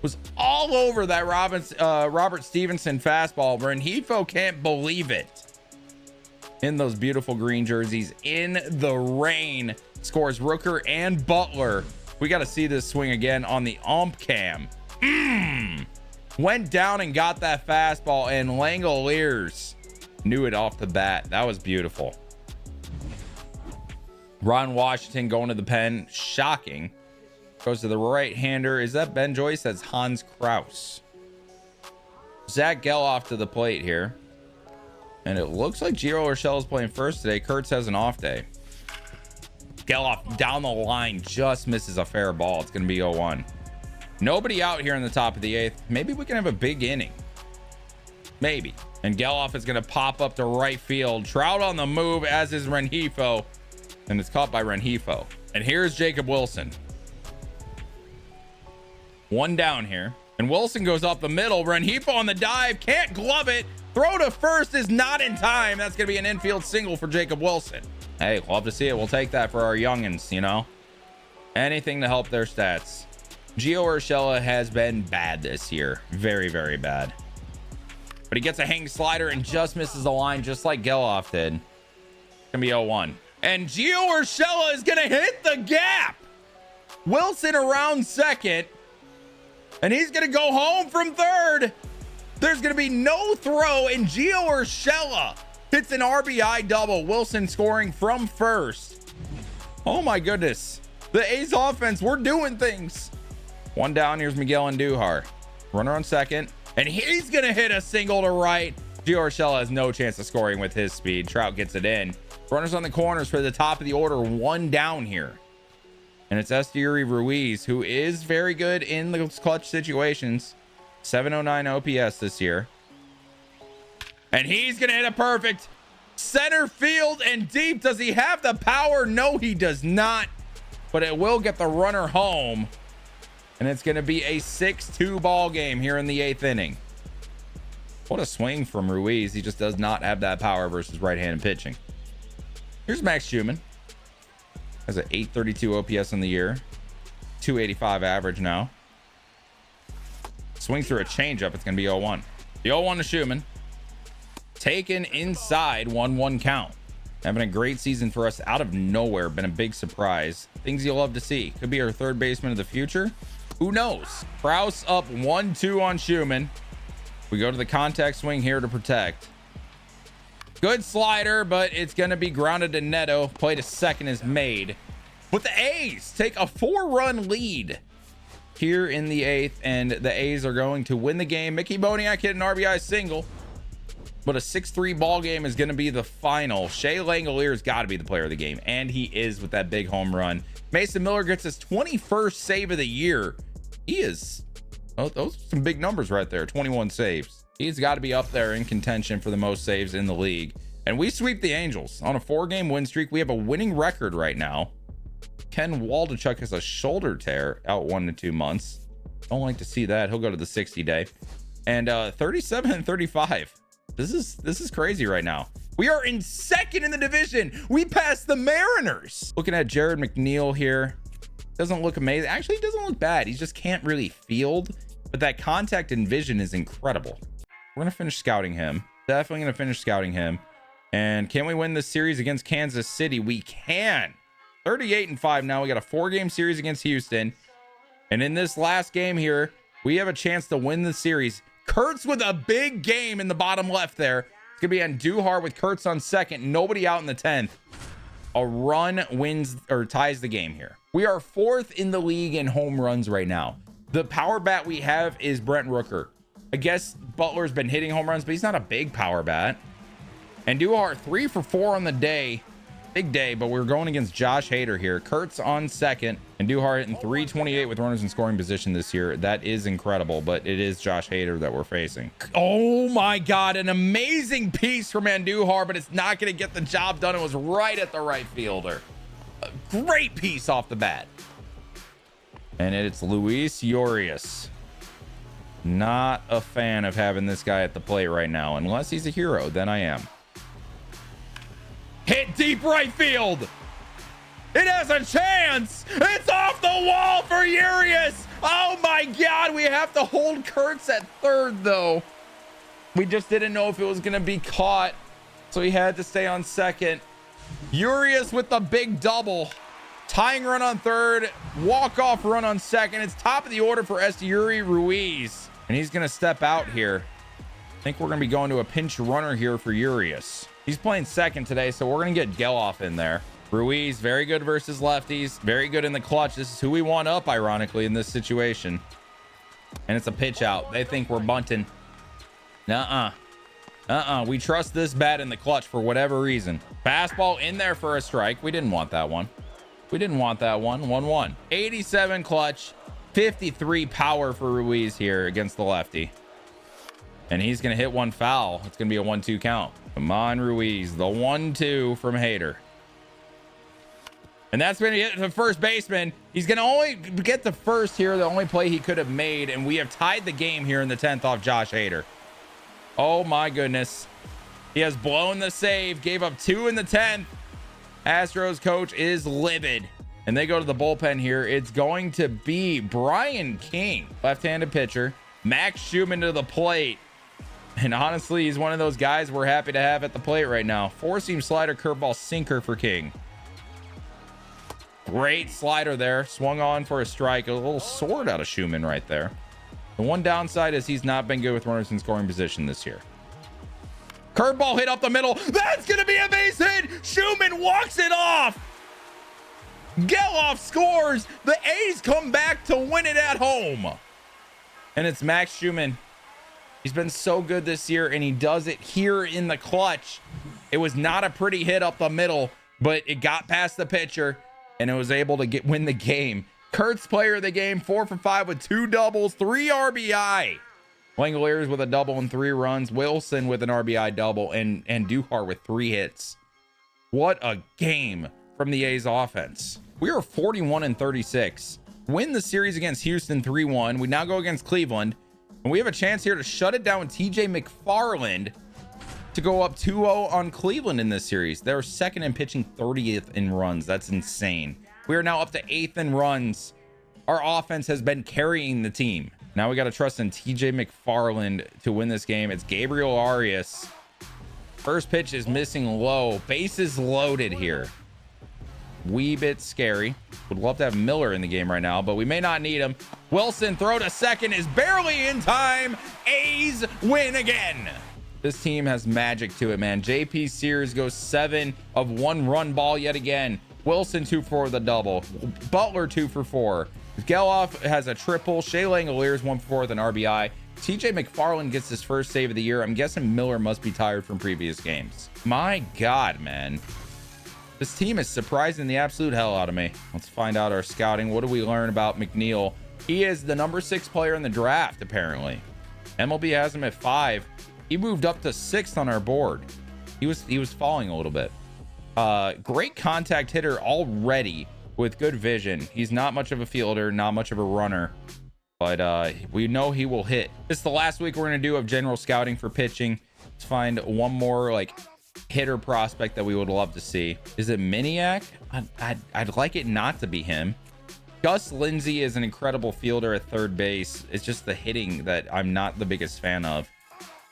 Was all over that Robert Stevenson fastball. Rengifo can't believe it. In those beautiful green jerseys, in the rain. Scores Rooker and Butler. We got to see this swing again on the ump cam. Went down and got that fastball, and Langoliers knew it off the bat. That was beautiful. Ron Washington going to the pen. Shocking. Goes to the right-hander. Is that Ben Joyce? That's Hans Kraus. Zach Geloff to the plate here. And it looks like Gio Urshela is playing first today. Kurtz has an off day. Geloff down the line just misses a fair ball. It's going to be 0-1. Nobody out here in the top of the 8th. Maybe we can have a big inning. Maybe. And Geloff is going to pop up to right field. Trout on the move, as is Rengifo. And it's caught by Rengifo. And here's Jacob Wilson. 1 down here. And Wilson goes up the middle. Rengifo on the dive. Can't glove it. Throw to first is not in time. That's going to be an infield single for Jacob Wilson. Hey, love to see it. We'll take that for our youngins, you know. Anything to help their stats. Gio Urshela has been bad this year. Very, very bad. But he gets a hang slider and just misses the line, just like Geloff did. It's going to be 0-1. And Gio Urshela is going to hit the gap. Wilson around second. And he's going to go home from third. There's going to be no throw, and Gio Urshela hits an RBI double. Wilson scoring from first. Oh my goodness. The A's offense, we're doing things. 1 down. Here's Miguel Andujar. Runner on second. And he's going to hit a single to right. Gio Urshela has no chance of scoring with his speed. Trout gets it in. Runners on the corners for the top of the order. 1 down here. And it's Esteury Ruiz, who is very good in those clutch situations. 709 OPS this year. And he's going to hit a perfect center field and deep. Does he have the power? No, he does not. But it will get the runner home. And it's going to be a 6-2 ball game here in the 8th inning. What a swing from Ruiz. He just does not have that power versus right-handed pitching. Here's Max Schumann. Has an 832 OPS in the year. 285 average now. Swing through a changeup. It's going to be 0-1. The 0-1 to Schumann. Taken inside. 1-1 count. Having a great season for us out of nowhere. Been a big surprise. Things you'll love to see. Could be our third baseman of the future. Who knows? Kraus up 1-2 on Schumann. We go to the contact swing here to protect. Good slider, but it's going to be grounded to Neto. Play to second is made. But the A's take a 4-run lead here in the 8th, and the A's are going to win the game. Mickey Moniak hit an RBI single, but a 6-3 ball game is going to be the final. Shea Langolier's got to be the player of the game, and he is with that big home run. Mason Miller gets his 21st save of the year. He is, oh, those are some big numbers right there. 21 saves. He's got to be up there in contention for the most saves in the league. And we sweep the Angels on a 4-game win streak. We have a winning record right now. Ken Waldichuk has a shoulder tear, out 1 to 2 months. Don't like to see that. He'll go to the 60-day. And 37 and 35. This is crazy right now. We are in 2nd in the division. We passed the Mariners. Looking at Jared McNeil here. Doesn't look amazing. Actually, he doesn't look bad. He just can't really field. But that contact and vision is incredible. We're going to finish scouting him. Definitely going to finish scouting him. And can we win this series against Kansas City? We can. 38-5 now. We got a 4-game series against Houston. And in this last game here, we have a chance to win the series. Kurtz with a big game in the bottom left there. It's going to be on Duhar with Kurtz on 2nd. Nobody out in the 10th. A run wins or ties the game here. We are 4th in the league in home runs right now. The power bat we have is Brent Rooker. I guess Butler's been hitting home runs, but he's not a big power bat. And Duhar 3 for 4 on the day. Big day, but we're going against Josh Hader here. Kurtz on 2nd, and Duhar hitting 328 with runners in scoring position this year. That is incredible, but it is Josh Hader that we're facing. Oh my God, an amazing piece from Andujar, but it's not going to get the job done. It was right at the right fielder. A great piece off the bat. And it's Luis Urias. Not a fan of having this guy at the plate right now. Unless he's a hero, then I am. Hit deep right field. It has a chance. It's off the wall for Urias. Oh my God. We have to hold Kurtz at 3rd though. We just didn't know if it was going to be caught. So he had to stay on 2nd. Urias with the big double. Tying run on 3rd. Walk-off run on 2nd. It's top of the order for Esteury Ruiz. And he's going to step out here. I think we're going to be going to a pinch runner here for Urias. He's playing 2nd today, so we're going to get Geloff in there. Ruiz, very good versus lefties. Very good in the clutch. This is who we want up, ironically, in this situation. And it's a pitch out. They think we're bunting. We trust this bat in the clutch for whatever reason. Fastball in there for a strike. We didn't want that one. 1-1. 87 clutch. 53 power for Ruiz here against the lefty. And he's going to hit one foul. It's going to be a 1-2 count. Come on, Ruiz. The 1-2 from Hader. And that's going to get the first baseman. He's going to only get the first here, the only play he could have made. And we have tied the game here in the 10th off Josh Hader. Oh, my goodness. He has blown the save. Gave up 2 in the 10th. Astros coach is livid. And they go to the bullpen here. It's going to be Brian King, left-handed pitcher. Max Schumann to the plate. And honestly, he's one of those guys we're happy to have at the plate right now. 4-seam slider, curveball, sinker for King. Great slider there. Swung on for a strike. A little sword out of Schumann right there. The one downside is he's not been good with runners in scoring position this year. Curveball hit up the middle. That's going to be a base hit. Schumann walks it off. Geloff scores. The A's come back to win it at home. And it's Max Schumann. He's been so good this year, and he does it here in the clutch. It was not a pretty hit up the middle, but it got past the pitcher, and it was able to win the game. Kurtz, player of the game, 4 for 5 with 2 doubles, 3 RBI. Langoliers with a double and 3 runs. Wilson with an RBI double, and Duhar with 3 hits. What a game from the A's offense. We are 41-36. Win the series against Houston 3-1. We now go against Cleveland. And we have a chance here to shut it down with TJ McFarland to go up 2-0 on Cleveland in this series. They're 2nd in pitching, 30th in runs. That's insane. We are now up to 8th in runs. Our offense has been carrying the team. Now we got to trust in TJ McFarland to win this game. It's Gabriel Arias. First pitch is missing low. Bases loaded here. Wee bit scary. Would love to have Miller in the game right now, but we may not need him. Wilson, throw to 2nd, is barely in time. A's win again. This team has magic to it, man. JP Sears goes 7 of 1 run ball yet again. Wilson 2 for the double. Butler 2 for 4. Geloff has a triple. Shea Langoliers 1 for 4 with an RBI. TJ McFarland gets his first save of the year. I'm guessing Miller must be tired from previous games. My God, man. This team is surprising the absolute hell out of me. Let's find out our scouting. What do we learn about McNeil? He is the number 6 player in the draft, apparently. MLB has him at 5. He moved up to 6th on our board. He was falling a little bit. Great contact hitter already with good vision. He's not much of a fielder, not much of a runner, but we know he will hit. This is the last week we're going to do of general scouting for pitching. Let's find one more like hitter prospect that we would love to see. Is it Miniac? I'd like it not to be him. Gus Lindsay is an incredible fielder at third base. It's just the hitting that I'm not the biggest fan of.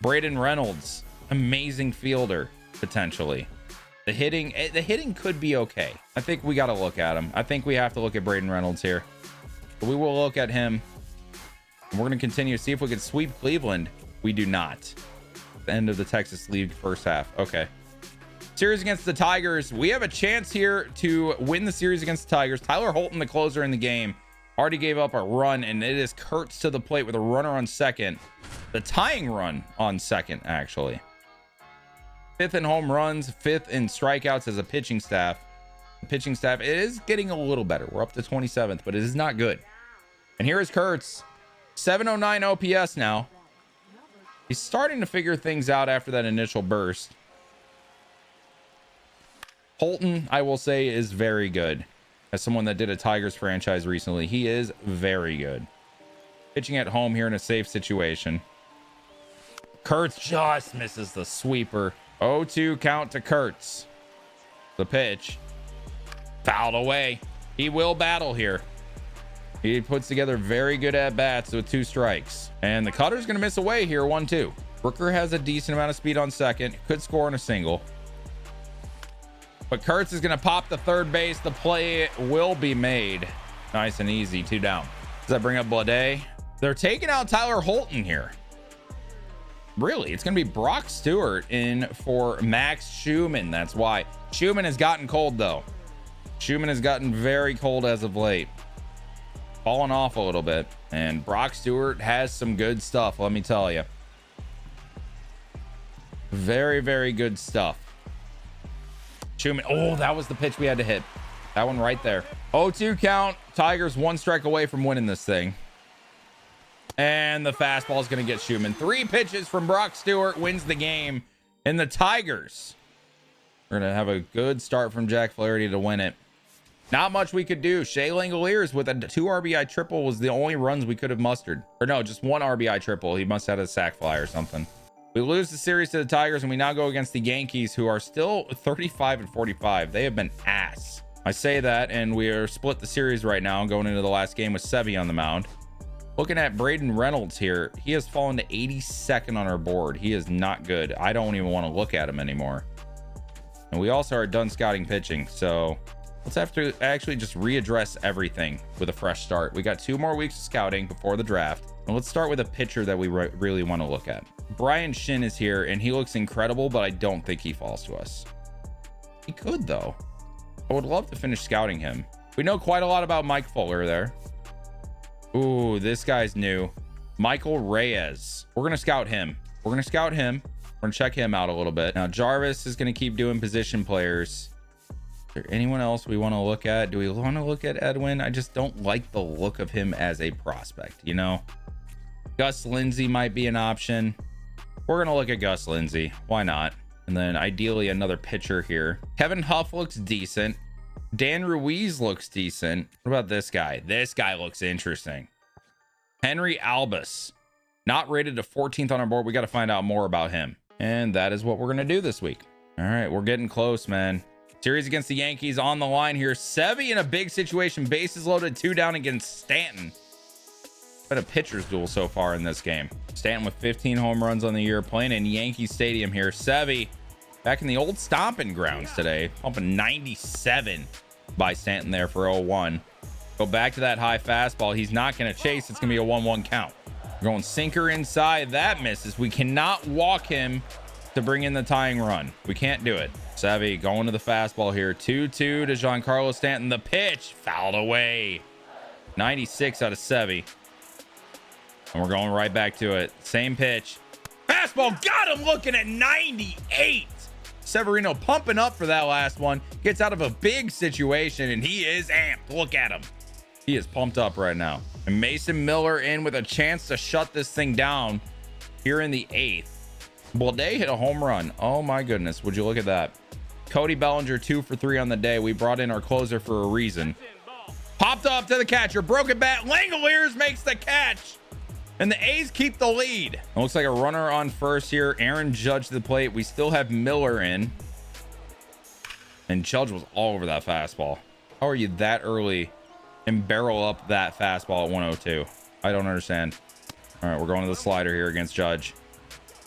Braden Reynolds, amazing fielder potentially. The hitting could be okay. I think we got to look at him. I think we have to look at Braden Reynolds here. But we will look at him. And we're going to continue to see if we can sweep Cleveland. We do not. The end of the Texas League first half. Okay. Series against the Tigers. We have a chance here to win the series against the Tigers. Tyler Holton, the closer in the game, already gave up a run, and it is Kurtz to the plate with a runner on second. The tying run on second, actually. 5th in home runs, 5th in strikeouts as a pitching staff. The pitching staff is getting a little better. We're up to 27th, but it is not good. And here is Kurtz. 709 OPS now. He's starting to figure things out after that initial burst. Holton, I will say, is very good. As someone that did a Tigers franchise recently, he is very good. Pitching at home here in a safe situation. Kurtz just misses the sweeper. 0-2 count to Kurtz. The pitch. Fouled away. He will battle here. He puts together very good at-bats with 2 strikes. And the cutter's going to miss away here, 1-2. Rooker has a decent amount of speed on second. Could score on a single. But Kurtz is going to pop the third base. The play will be made. Nice and easy. 2 down. Does that bring up Blade? They're taking out Tyler Holton here. Really? It's going to be Brock Stewart in for Max Schumann. That's why. Schumann has gotten cold, though. Schumann has gotten very cold as of late. Fallen off a little bit. And Brock Stewart has some good stuff, let me tell you. Very, very good stuff. Schumann. Oh, that was the pitch we had to hit. That one right there. 0-2 count. Tigers 1 strike away from winning this thing. And the fastball is going to get Schumann. 3 pitches from Brock Stewart wins the game. And the Tigers are going to have a good start from Jack Flaherty to win it. Not much we could do. Shea Langoliers with a 2 RBI triple was the only runs we could have mustered. Or no, just 1 RBI triple. He must have had a sac fly or something. We lose the series to the Tigers, and we now go against the Yankees, who are still 35-45. They have been ass. I say that, and we are split the series right now, going into the last game with Sevy on the mound. Looking at Braden Reynolds here, he has fallen to 82nd on our board. He is not good. I don't even want to look at him anymore. And we also are done scouting pitching, so let's have to actually just readdress everything with a fresh start. We got 2 more weeks of scouting before the draft. And let's start with a pitcher that we really want to look at. Brian Shin is here, and he looks incredible, but I don't think he falls to us. He could, though. I would love to finish scouting him. We know quite a lot about Mike Fuller there. Ooh, this guy's new. Michael Reyes. We're going to scout him. We're going to check him out a little bit. Now, Jarvis is going to keep doing position players. Is there anyone else we want to look at? Do we want to look at Edwin? I just don't like the look of him as a prospect, you know? Gus Lindsay might be an option. We're going to look at Gus Lindsay. Why not? And then ideally another pitcher here. Kevin Huff looks decent. Dan Ruiz looks decent. What about this guy? This guy looks interesting. Henry Albus. Not rated to 14th on our board. We got to find out more about him. And that is what we're going to do this week. All right, we're getting close, man. Series against the Yankees on the line here. Sevy in a big situation. Bases loaded, 2 down against Stanton. Been a pitcher's duel so far in this game. Stanton with 15 home runs on the year, playing in Yankee Stadium here. Sevy back in the old stomping grounds today, pumping 97 by Stanton there for 0-1. Go back to that high fastball. He's not going to chase. It's going to be a 1-1 count. We're going sinker inside. That misses. We cannot walk him to bring in the tying run. We can't do it. Sevy going to the fastball here. 2-2 to Giancarlo Stanton. The pitch fouled away. 96 out of 70. And we're going right back to it. Same pitch. Fastball got him looking at 98. Severino pumping up for that last one. Gets out of a big situation, and he is amped. Look at him. He is pumped up right now. And Mason Miller in with a chance to shut this thing down here in the 8th. Blade hit a home run. Oh, my goodness. Would you look at that? Cody Bellinger 2 for 3 on the day. We brought in our closer for a reason. Popped up to the catcher. Broken bat. Langoliers makes the catch. And the A's keep the lead. It looks like a runner on first here. Aaron Judge to the plate. We still have Miller in. And Judge was all over that fastball. How are you that early and barrel up that fastball at 102? I don't understand. All right, we're going to the slider here against Judge.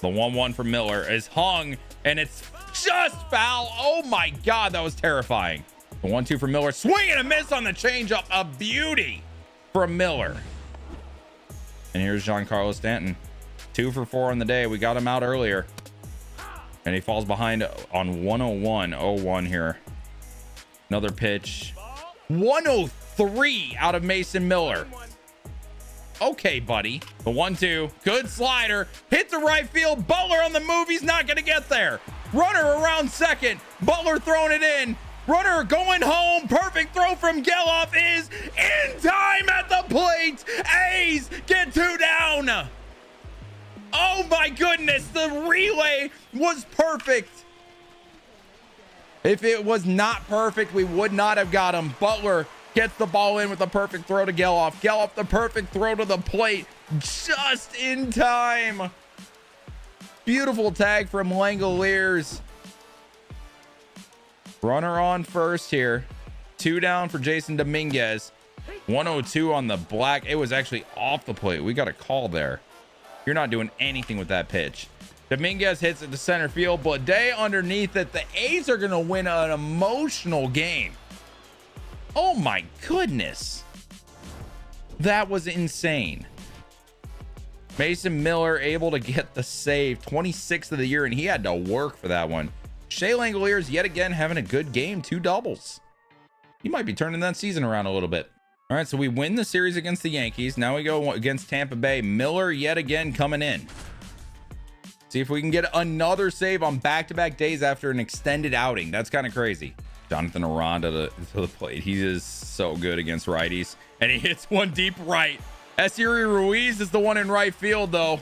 The 1-1 from Miller is hung, and it's just foul. Oh, my God, that was terrifying. The 1-2 from Miller. Swing and a miss on the changeup. A beauty from Miller. And here's Giancarlo Stanton. 2 for 4 on the day. We got him out earlier. And he falls behind on 101. 0-1 here. Another pitch. 103 out of Mason Miller. Okay, buddy. The 1-2. Good slider. Hit the right field. Butler on the move. He's not going to get there. Runner around second. Butler throwing it in. Runner going home. Perfect throw from Geloff is in time at the plate. A's get 2 down. Oh my goodness. The relay was perfect. If it was not perfect, we would not have got him. Butler gets the ball in with a perfect throw to Geloff. Geloff, the perfect throw to the plate just in time. Beautiful tag from Langoliers. Runner on first here. 2 down for Jason Dominguez. 102 on the black. It was actually off the plate. We got a call there. You're not doing anything with that pitch. Dominguez hits it to center field. Blade underneath it. The A's are going to win an emotional game. Oh my goodness. That was insane. Mason Miller able to get the save. 26th of the year, and he had to work for that one. Shea Langoliers yet again having a good game. 2 doubles. He might be turning that season around a little bit. All right, so we win the series against the Yankees. Now we go against Tampa Bay. Miller yet again coming in. See if we can get another save on back-to-back days after an extended outing. That's kind of crazy. Jonathan Aranda to the plate. He is so good against righties. And he hits one deep right. Esteury Ruiz is the one in right field, though.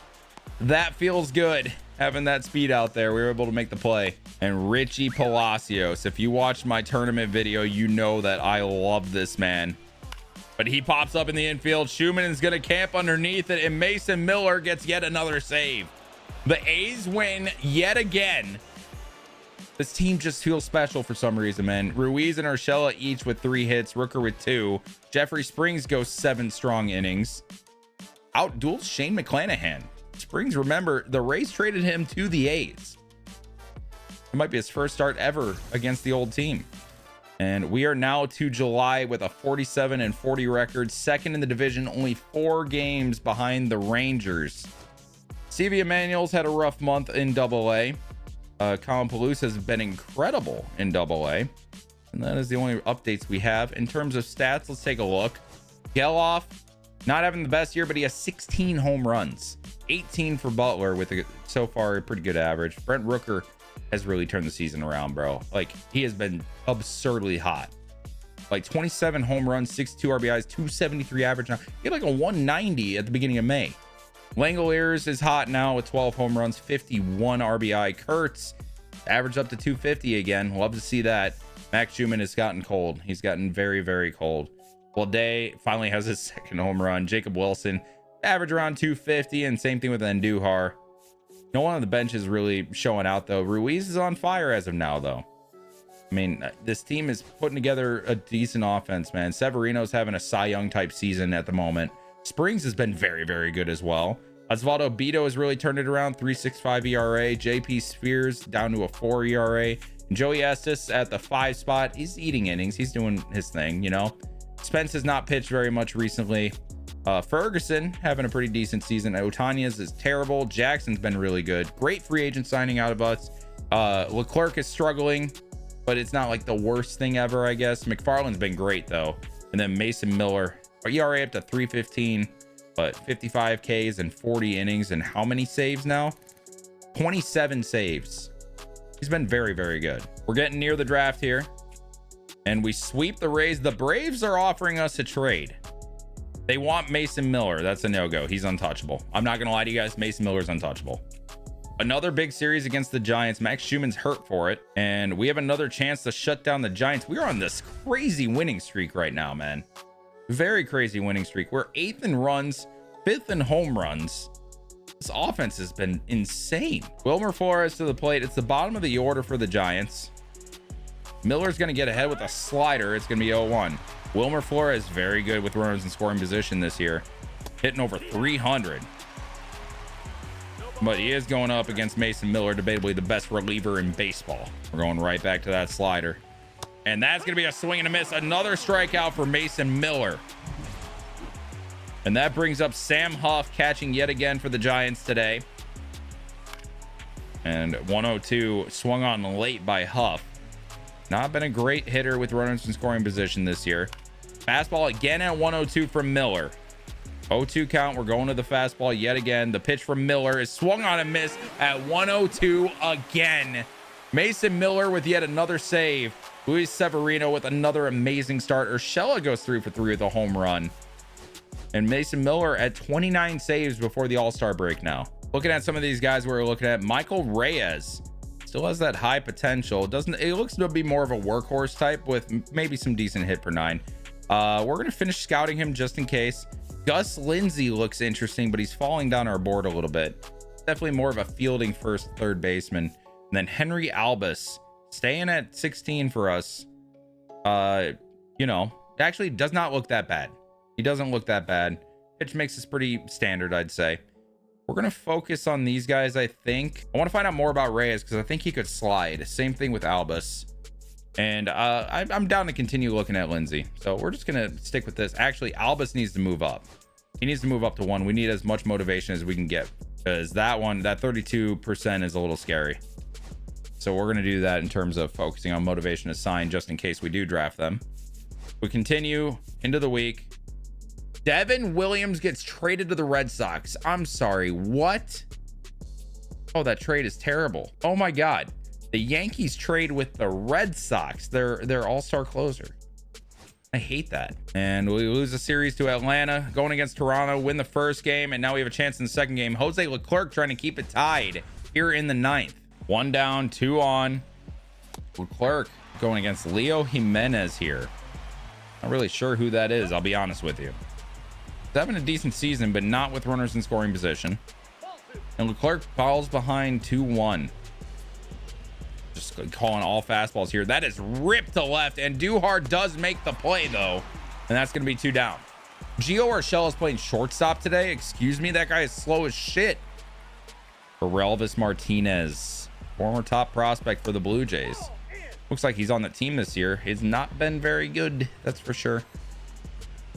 That feels good. Having that speed out there. We were able to make the play. And Richie Palacios. If you watched my tournament video, you know that I love this man. But he pops up in the infield. Schumann is going to camp underneath it. And Mason Miller gets yet another save. The A's win yet again. This team just feels special for some reason, man. Ruiz and Urshela each with 3 hits. Rooker with 2. Jeffrey Springs goes 7 strong innings. Outduels Shane McClanahan. Springs, remember, the Rays traded him to the A's. It might be his first start ever against the old team. And we are now to July with a 47-40 record. Second in the division, only 4 games behind the Rangers. CV Emanuel's had a rough month in Double-A. Colin Palouse has been incredible in Double-A. And that is the only updates we have. In terms of stats, let's take a look. Geloff, not having the best year, but he has 16 home runs. 18 for Butler with so far a pretty good average. Brent Rooker has really turned the season around, bro. Like, he has been absurdly hot. Like 27 home runs, 62 RBIs, 273 average now. He had like a 190 at the beginning of May. Langoliers is hot now with 12 home runs, 51 RBI. Kurtz averaged up to 250 again. Love to see that. Max Schumann has gotten cold. He's gotten very, very cold. Blade finally has his 2nd home run. Jacob Wilson average around 250, and same thing with Andujar. No one on the bench is really showing out, though. Ruiz is on fire as of now, though. I mean, this team is putting together a decent offense, man. Severino's having a Cy Young type season at the moment. Springs has been very, very good as well. Osvaldo Bido has really turned it around. 3.65 ERA. JP Spears down to a 4 ERA. And Joey Estes at the 5 spot. He's eating innings. He's doing his thing, you know. Spence has not pitched very much recently. Ferguson having a pretty decent season. Otania's is terrible. Jackson's been really good. Great free agent signing out of us. Leclerc is struggling, but it's not like the worst thing ever, I guess. McFarland's been great, though. And then Mason Miller Our ERA up to 315, but 55 Ks and 40 innings. And how many saves now? 27 saves. He's been very, very good. We're getting near the draft here, and we sweep the Rays. The Braves are offering us a trade. They want Mason Miller. That's a no-go. He's untouchable. I'm not gonna lie to you guys. Mason Miller's untouchable. Another big series against the Giants. Max Schumann's hurt for it, and we have another chance to shut down the Giants. We're on this crazy winning streak right now, man. Very crazy winning streak. We're 8th in runs, 5th in home runs. This offense has been insane. Wilmer Flores to the plate. It's the bottom of the order for the Giants. Miller's going to get ahead with a slider. It's going to be 0-1. Wilmer Flores very good with runners in scoring position this year, hitting over 300. But he is going up against Mason Miller, debatably the best reliever in baseball. We're going right back to that slider, and that's going to be a swing and a miss. Another strikeout for Mason Miller. And that brings up Sam Huff catching yet again for the Giants today. And 102 swung on late by Huff. Not been a great hitter with runners in scoring position this year. Fastball again at 102 from Miller. 0-2 count. We're going to the fastball yet again. The pitch from Miller is swung on and missed at 102 again. Mason Miller with yet another save. Luis Severino with another amazing start. Urshela goes 3 for 3 with a home run. And Mason Miller at 29 saves before the All-Star break now. Looking at some of these guys we're looking at, Michael Reyes still has that high potential. It looks to be more of a workhorse type with maybe some decent hit per 9. We're going to finish scouting him just in case. Gus Lindsey looks interesting, but he's falling down our board a little bit. Definitely more of a fielding first, third baseman. And then Henry Albus staying at 16 for us. You know, actually does not look that bad. He doesn't look that bad. Pitch mix is pretty standard, I'd say. We're going to focus on these guys, I think. I want to find out more about Reyes because I think he could slide. Same thing with Albus. And I'm down to continue looking at Lindsey. So we're just going to stick with this. Actually, Albus needs to move up. He needs to move up to 1. We need as much motivation as we can get, because that 32% is a little scary. So we're going to do that in terms of focusing on motivation assigned just in case we do draft them. We continue into the week. Devin Williams gets traded to the Red Sox. I'm sorry, what? Oh, that trade is terrible. Oh my God. The Yankees trade with the Red Sox, their all-star closer. I hate that. And we lose a series to Atlanta, going against Toronto, win the first game, and now we have a chance in the second game. Jose Leclerc trying to keep it tied here in the 9th. 1 down, 2 on. Leclerc going against Leo Jimenez here. Not really sure who that is, I'll be honest with you. He's having a decent season, but not with runners in scoring position. And Leclerc falls behind 2-1. Just calling all fastballs here. That is ripped to left, and Duhar does make the play though, and that's going to be 2 down. Gio Urshela is playing shortstop today. Excuse me, that guy is slow as shit. Relvis Martinez, former top prospect for the Blue Jays. Looks like he's on the team this year. He's not been very good, that's for sure.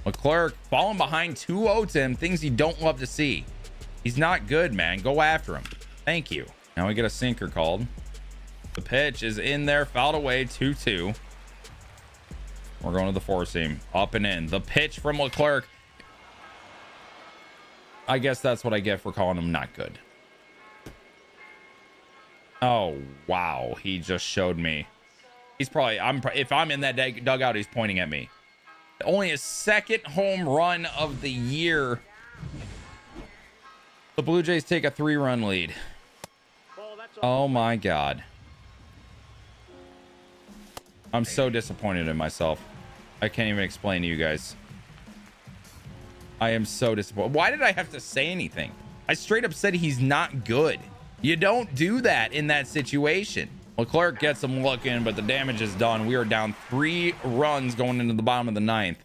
Leclerc falling behind 2-0 to him. Things you don't love to see. He's not good, man. Go after him. Thank you. Now we get a sinker called. The pitch is in there, fouled away, 2-2. We're going to the 4-seam, up and in. The pitch from Leclerc. I guess that's what I get for calling him not good. Oh, wow. He just showed me. He's probably, if I'm in that dugout, he's pointing at me. Only his 2nd home run of the year. The Blue Jays take a 3-run lead. Oh my God. I'm so disappointed in myself. I can't even explain to you guys. I am so disappointed. Why did I have to say anything? I straight up said he's not good. You don't do that in that situation. Leclerc gets him looking, but the damage is done. We are down 3 runs going into the bottom of the 9th.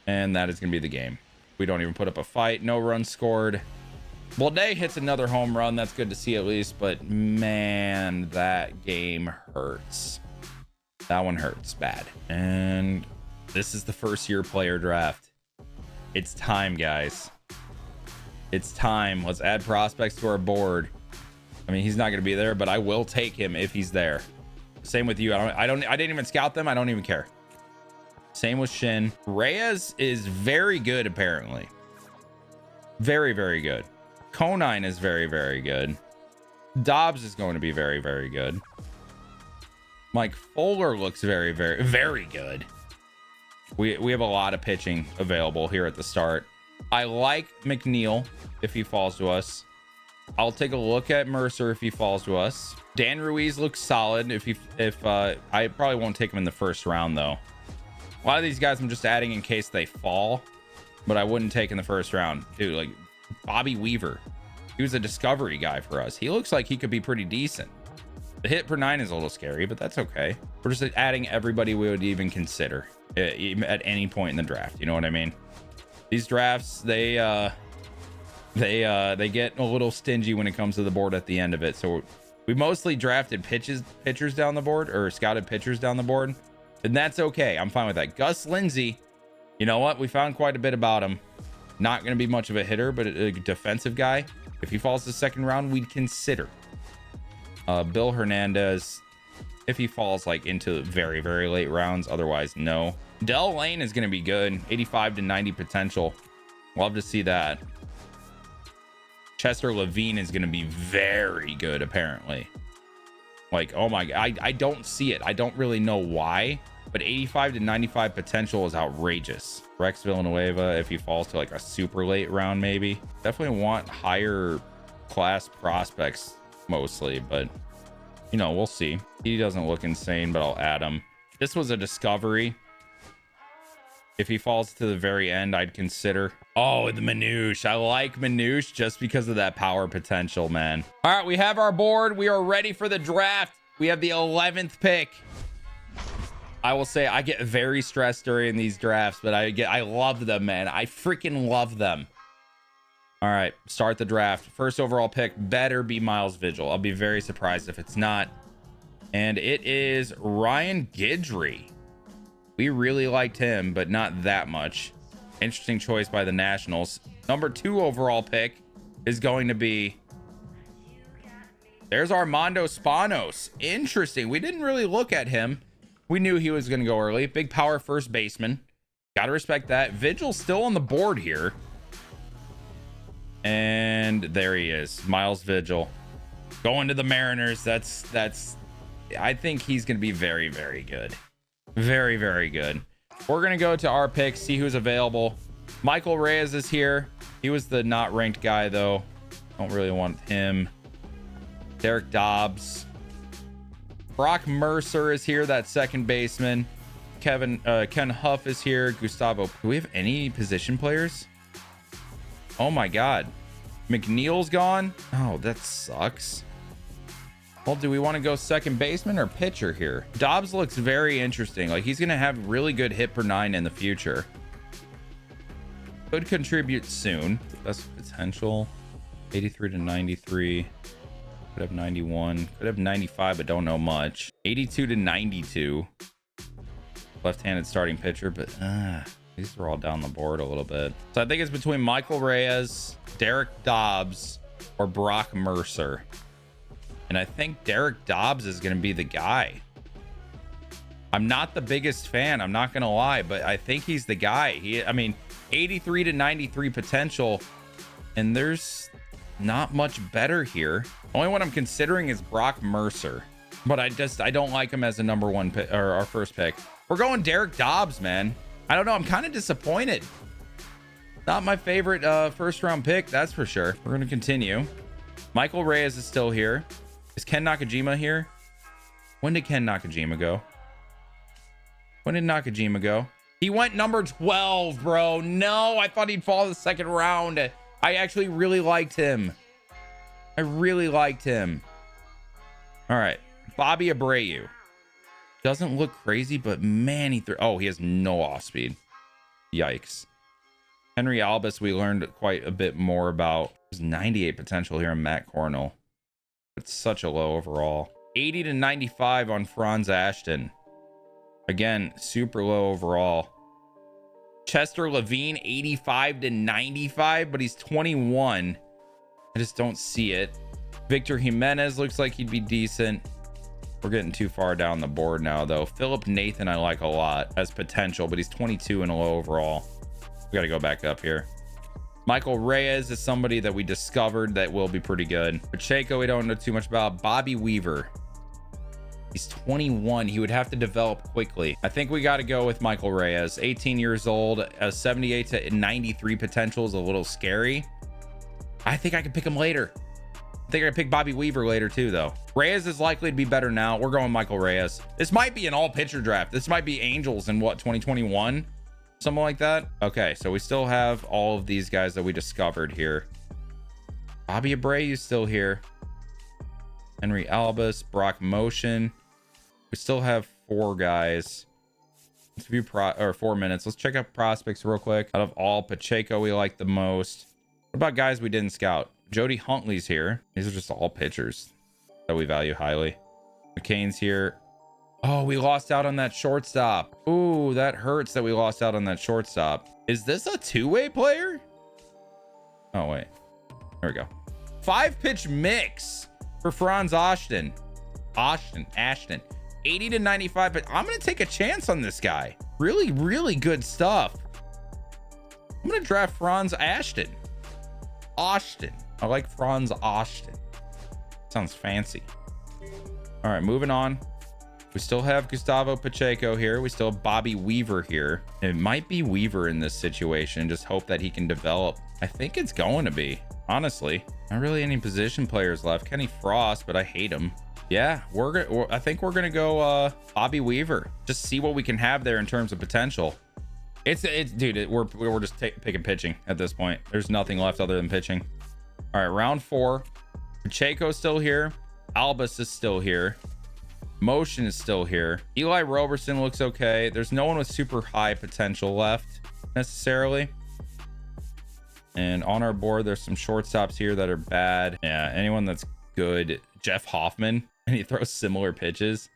And that is going to be the game. We don't even put up a fight. No runs scored. Blade hits another home run. That's good to see at least. But man, that game hurts. That one hurts bad. And this is the first-year player draft. It's time, guys. It's time. Let's add prospects to our board. I mean, he's not going to be there, but I will take him if he's there. Same with you. I didn't even scout them. I don't even care. Same with Shin. Reyes is very good, apparently. Very, very good. Conine is very, very good. Dobbs is going to be very, very good. Mike Fuller looks very, very, very good. We have a lot of pitching available here at the start. I like McNeil if he falls to us. I'll take a look at Mercer if he falls to us. Dan Ruiz looks solid if I probably won't take him in the first round though. A lot of these guys I'm just adding in case they fall, but I wouldn't take in the first round. Dude, like Bobby Weaver, he was a discovery guy for us. He looks like he could be pretty decent. The hit per 9 is a little scary, but that's okay. We're just adding everybody we would even consider at any point in the draft. You know what I mean? These drafts, they get a little stingy when it comes to the board at the end of it. So we mostly drafted pitchers down the board, or scouted pitchers down the board, and that's okay. I'm fine with that. Gus Lindsey, you know what? We found quite a bit about him. Not going to be much of a hitter, but a defensive guy. If he falls to second round, we'd consider. Bill Hernandez, if he falls like into very, very late rounds. Otherwise, no. Dell Lane is going to be good. 85 to 90 potential. Love to see that. Chester Levine is going to be very good, apparently. Like, oh my god, I don't see it. I don't really know why, but 85 to 95 potential is outrageous. Rex Villanueva, if he falls to like a super late round, maybe. Definitely want higher class prospects mostly, but you know, we'll see. He doesn't look insane, but I'll add him. This was a discovery. If he falls to the very end, I'd consider. Oh, the Manouche. I like Manouche just because of that power potential, man. All right, we have our board. We are ready for the draft. We have the 11th pick. I will say I get very stressed during these drafts, but I love them, man. I freaking love them. All right, start the draft. First overall pick better be Miles Vigil. I'll be very surprised if it's not. And it is Ryan Guidry. We really liked him, but not that much. Interesting choice by the Nationals. Number 2 overall pick is going to be... There's Armando Spanos. Interesting. We didn't really look at him. We knew he was going to go early. Big power first baseman. Got to respect that. Vigil's still on the board here. And there he is. Miles Vigil. Going to the Mariners. That's... I think he's going to be very, very good. Very, very good. We're going to go to our picks, see who's available. Michael Reyes is here. He was the not ranked guy, though. Don't really want him. Derek Dobbs. Brock Mercer is here, that second baseman. Ken Huff is here. Gustavo. Do we have any position players? Oh, my God. McNeil's gone. Oh, that sucks. Well, do we want to go second baseman or pitcher here? Dobbs looks very interesting. Like, he's going to have really good hit per 9 in the future. Could contribute soon. Best potential. 83 to 93. Could have 91. Could have 95, but don't know much. 82 to 92. Left-handed starting pitcher, but these are all down the board a little bit. So I think it's between Michael Reyes, Derek Dobbs, or Brock Mercer. And I think Derek Dobbs is going to be the guy. I'm not the biggest fan, I'm not going to lie, but I think he's the guy. I mean, 83 to 93 potential, and there's not much better here. Only one I'm considering is Brock Mercer, but I don't like him as a number 1 pick, or our first pick. We're going Derek Dobbs, man. I don't know. I'm kind of disappointed. Not my favorite first round pick, that's for sure. We're going to continue. Michael Reyes is still here. Is Ken Nakajima here? When did Ken Nakajima go? When did Nakajima go? He went number 12, bro. No, I thought he'd fall the second round. I actually really liked him. I really liked him. All right. Bobby Abreu. Doesn't look crazy, but man, he has no off speed. Yikes. Henry Albus, we learned quite a bit more about. There's 98 potential here in Matt Cornell. It's such a low overall. 80 to 95 on Franz Ashton. Again, super low overall. Chester Levine, 85 to 95, but he's 21. I just don't see it. Victor Jimenez looks like he'd be decent. We're getting too far down the board now, though. Philip Nathan, I like a lot as potential, but he's 22 and a low overall. We got to go back up here. Michael Reyes is somebody that we discovered that will be pretty good. Pacheco, we don't know too much about. Bobby Weaver. He's 21. He would have to develop quickly. I think we got to go with Michael Reyes. 18 years old. 78 to 93 potential is a little scary. I think I could pick him later. I think I could pick Bobby Weaver later too, though. Reyes is likely to be better now. We're going Michael Reyes. This might be an all pitcher draft. This might be Angels in what, 2021? Something like that. Okay, so we still have all of these guys that we discovered here. Bobby Abreu's still here. Henry Albus, Brock Motion. We still have 4 guys. Let's view 4 minutes. Let's check out prospects real quick. Out of all, Pacheco we like the most. What about guys we didn't scout? Jody Huntley's here. These are just all pitchers that we value highly. McCain's here. Oh, we lost out on that shortstop. Ooh, that hurts that we lost out on that shortstop. Is this a two-way player? Oh, wait. There we go. 5-pitch mix for Franz Ashton. Ashton. 80 to 95, but I'm going to take a chance on this guy. Really, really good stuff. I'm going to draft Franz Ashton. I like Franz Ashton. Sounds fancy. All right, moving on. We still have Gustavo Pacheco here. We still have Bobby Weaver here. It might be Weaver in this situation. Just hope that he can develop. I think it's going to be, honestly. Not really any position players left. Kenny Frost, but I hate him. Yeah, I think we're gonna go Bobby Weaver. Just see what we can have there in terms of potential. Dude, we're just picking pitching at this point. There's nothing left other than pitching. All right, round 4. Pacheco's still here. Albus is still here. Motion is still here. Eli Roberson looks okay. There's no one with super high potential left necessarily. And on our board, there's some shortstops here that are bad. Yeah, anyone that's good. Jeff Hoffman, and he throws similar pitches.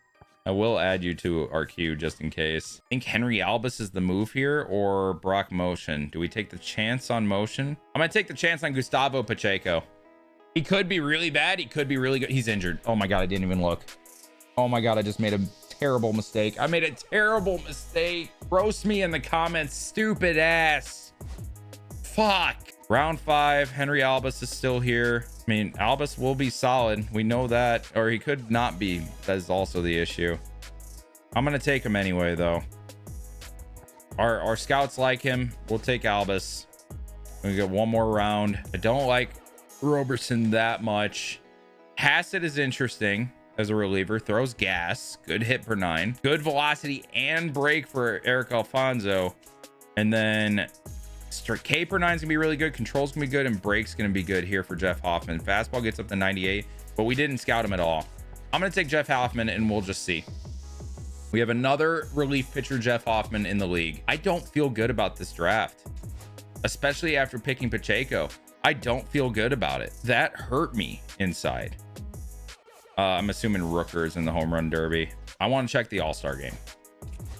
I will add you to our queue just in case. I think Henry Albus is the move here, or Brock Motion. Do we take the chance on Motion? I'm gonna take the chance on Gustavo Pacheco. He could be really bad. He could be really good. He's injured. Oh my God, I didn't even look. Oh my God, I just made a terrible mistake. I made a terrible mistake. Roast me in the comments, stupid ass. Fuck. Round 5, Henry Albus is still here. I mean, Albus will be solid. We know that, or he could not be. That is also the issue. I'm going to take him anyway, though. Our scouts like him. We'll take Albus. We get one more round. I don't like Roberson that much. Hassett is interesting as a reliever. Throws gas. Good hit per 9. Good velocity and break for Eric Alfonso. And then K per 9 is gonna be really good. Control's gonna be good, and break's gonna be good here for Jeff Hoffman. Fastball gets up to 98, but we didn't scout him at all. I'm gonna take Jeff Hoffman, and we'll just see. We have another relief pitcher, Jeff Hoffman, in the league. I don't feel good about this draft, especially after picking Pacheco. I don't feel good about it. That hurt me inside. I'm assuming Rooker is in the home run derby. I want to check the all-star game.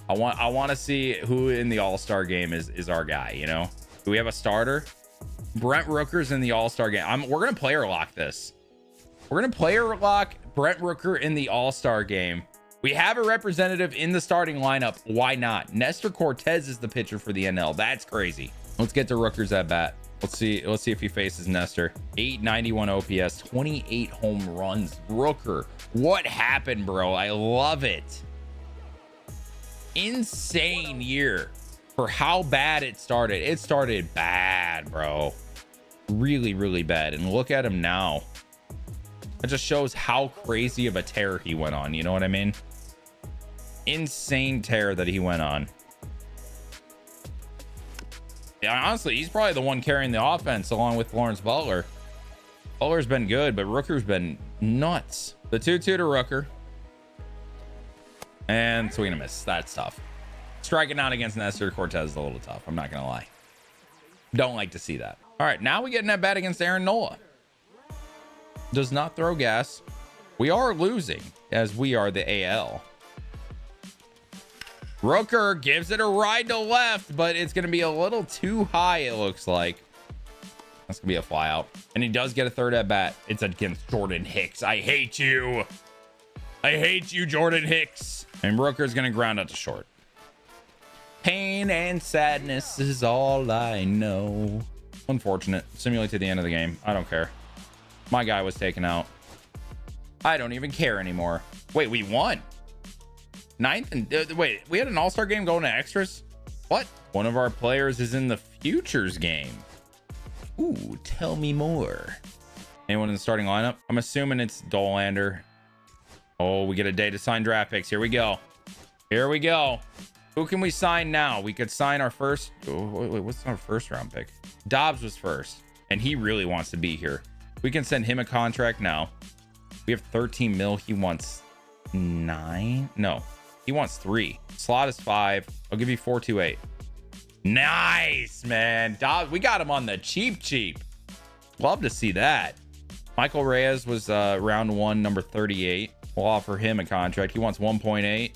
I want to see who in the all-star game is our guy, you know? Do we have a starter? Brent Rooker's in the all-star game. We're going to player lock this. We're going to player lock Brent Rooker in the all-star game. We have a representative in the starting lineup. Why not? Nestor Cortez is the pitcher for the NL. That's crazy. Let's get to Rooker's at bat. Let's see if he faces Nestor. 891 OPS, 28 home runs. Rooker, what happened, bro? I love it. Insane year for how bad it started. It started bad, bro. Really, really bad. And look at him now. It just shows how crazy of a tear he went on. You know what I mean? Insane tear that he went on. Yeah, honestly, he's probably the one carrying the offense along with Lawrence Butler. Butler's been good, but Rooker's been nuts. The 2-2 to Rooker. And swing and a miss. That's tough. Striking out against Nestor Cortez is a little tough. I'm not going to lie. Don't like to see that. All right, now we get in that bat against Aaron Nola. Does not throw gas. We are losing as we are the AL. Rooker gives it a ride to left, but it's going to be a little too high, it looks like. That's going to be a fly out. And he does get a third at bat. It's against Jordan Hicks. I hate you. I hate you, Jordan Hicks. And Rooker's gonna ground out to short. Pain and sadness is all I know. Unfortunate. Simulate to the end of the game. I don't care. My guy was taken out. I don't even care anymore. Wait, we won. Ninth and wait, we had an all-star game going to extras. What? One of our players is in the futures game. Ooh, tell me more. Anyone in the starting lineup? I'm assuming it's Dollander. Oh, we get a day to sign draft picks. Here we go. Here we go. Who can we sign now? We could sign our first. Oh, wait, what's our first round pick? Dobbs was first, and he really wants to be here. We can send him a contract now. We have 13 mil. He wants 9. No, he wants 3. Slot is 5. I'll give you 428. Nice, man. Dobbs, we got him on the cheap. Love to see that. Michael Reyes was round 1, number 38. We'll offer him a contract. He wants 1.8.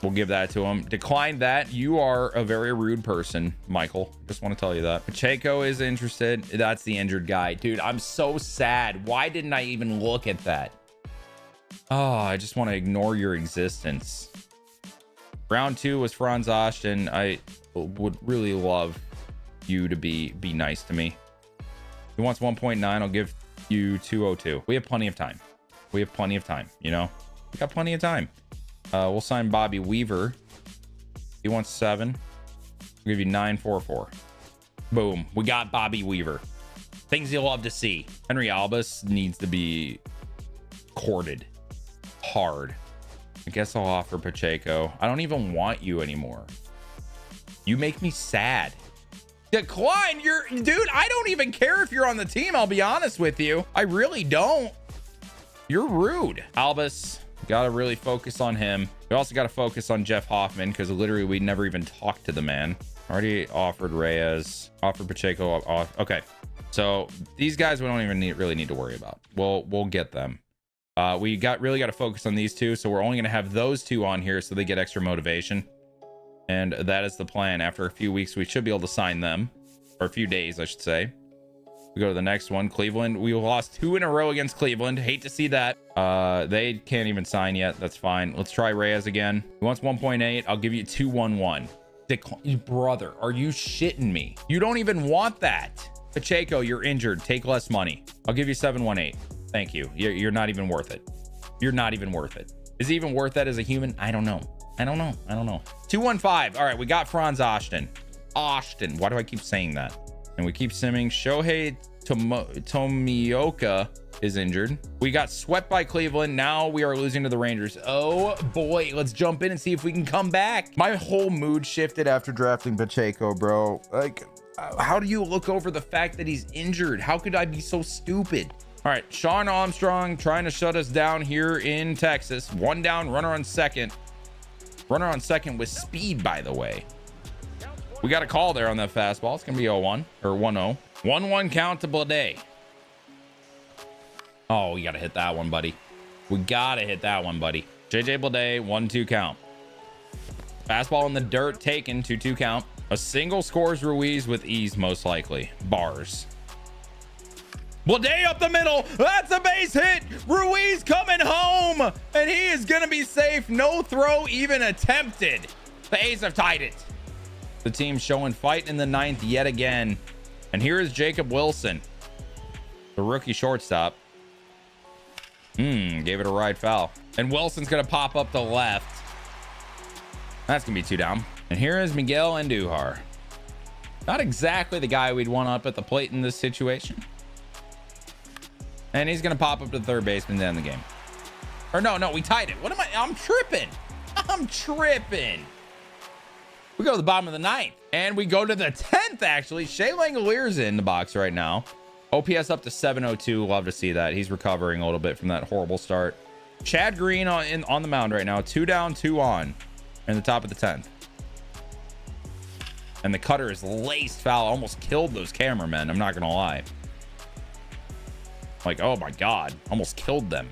We'll give that to him. Decline that. You are a very rude person, Michael. Just want to tell you that. Pacheco is interested. That's the injured guy. Dude, I'm so sad. Why didn't I even look at that? Oh, I just want to ignore your existence. Round 2 was Franz Austin. I would really love you to be nice to me. He wants 1.9. I'll give you 202. We have plenty of time. We have plenty of time, you know? We got plenty of time. We'll sign Bobby Weaver. He wants 7. We'll give you 944. Boom. We got Bobby Weaver. Things you'll love to see. Henry Albus needs to be courted hard. I guess I'll offer Pacheco. I don't even want you anymore. You make me sad. Decline. Dude, I don't even care if you're on the team. I'll be honest with you. I really don't. You're rude. Albus, got to really focus on him. We also got to focus on Jeff Hoffman because literally we never even talked to the man. Already offered Reyes, offered Pacheco. Okay, so these guys we don't even really need to worry about. We'll get them. We really got to focus on these two, so we're only going to have those two on here so they get extra motivation. And that is the plan. After a few weeks, we should be able to sign them, or a few days, I should say. We go to the next one. Cleveland. We lost 2 in a row against Cleveland. Hate to see that. They can't even sign yet. That's fine. Let's try Reyes again. He wants 1.8. I'll give you 211. Brother, are you shitting me? You don't even want that. Pacheco, you're injured. Take less money. I'll give you 718. Thank you. You're not even worth it. You're not even worth it. Is he even worth that as a human? I don't know. 215. All right, we got Franz Austin. Why do I keep saying that? And we keep simming. Shohei Tomioka is injured. We got swept by Cleveland. Now we are losing to the Rangers. Oh boy, let's jump in and see if we can come back. My whole mood shifted after drafting Pacheco, bro. Like, how do you look over the fact that he's injured? How could I be so stupid? All right, Sean Armstrong trying to shut us down here in Texas. 1 down, runner on second. Runner on second with speed, by the way. We got a call there on that fastball. It's going to be 0-1 or 1-0. 1-1 count to Blade. Oh, we got to hit that one, buddy. We got to hit that one, buddy. JJ Blade, 1-2 count. Fastball in the dirt taken, 2-2 count. A single scores Ruiz with ease, most likely. Bars. Blade up the middle. That's a base hit. Ruiz coming home, and he is going to be safe. No throw even attempted. The A's have tied it. The team showing fight in the 9th yet again. And here is Jacob Wilson, the rookie shortstop. Gave it a ride foul. And Wilson's going to pop up the left. That's going to be 2 down. And here is Miguel Andujar. Not exactly the guy we'd want up at the plate in this situation. And he's going to pop up to the third baseman to end the game. Or no, we tied it. What am I? I'm tripping. We go to the bottom of the 9th. And we go to the 10th, actually. Shea Langolier's in the box right now. OPS up to 702. Love to see that. He's recovering a little bit from that horrible start. Chad Green on the mound right now. 2 down, 2 on. In the top of the 10th. And the cutter is laced foul. Almost killed those cameramen. I'm not going to lie. Like, oh my God. Almost killed them.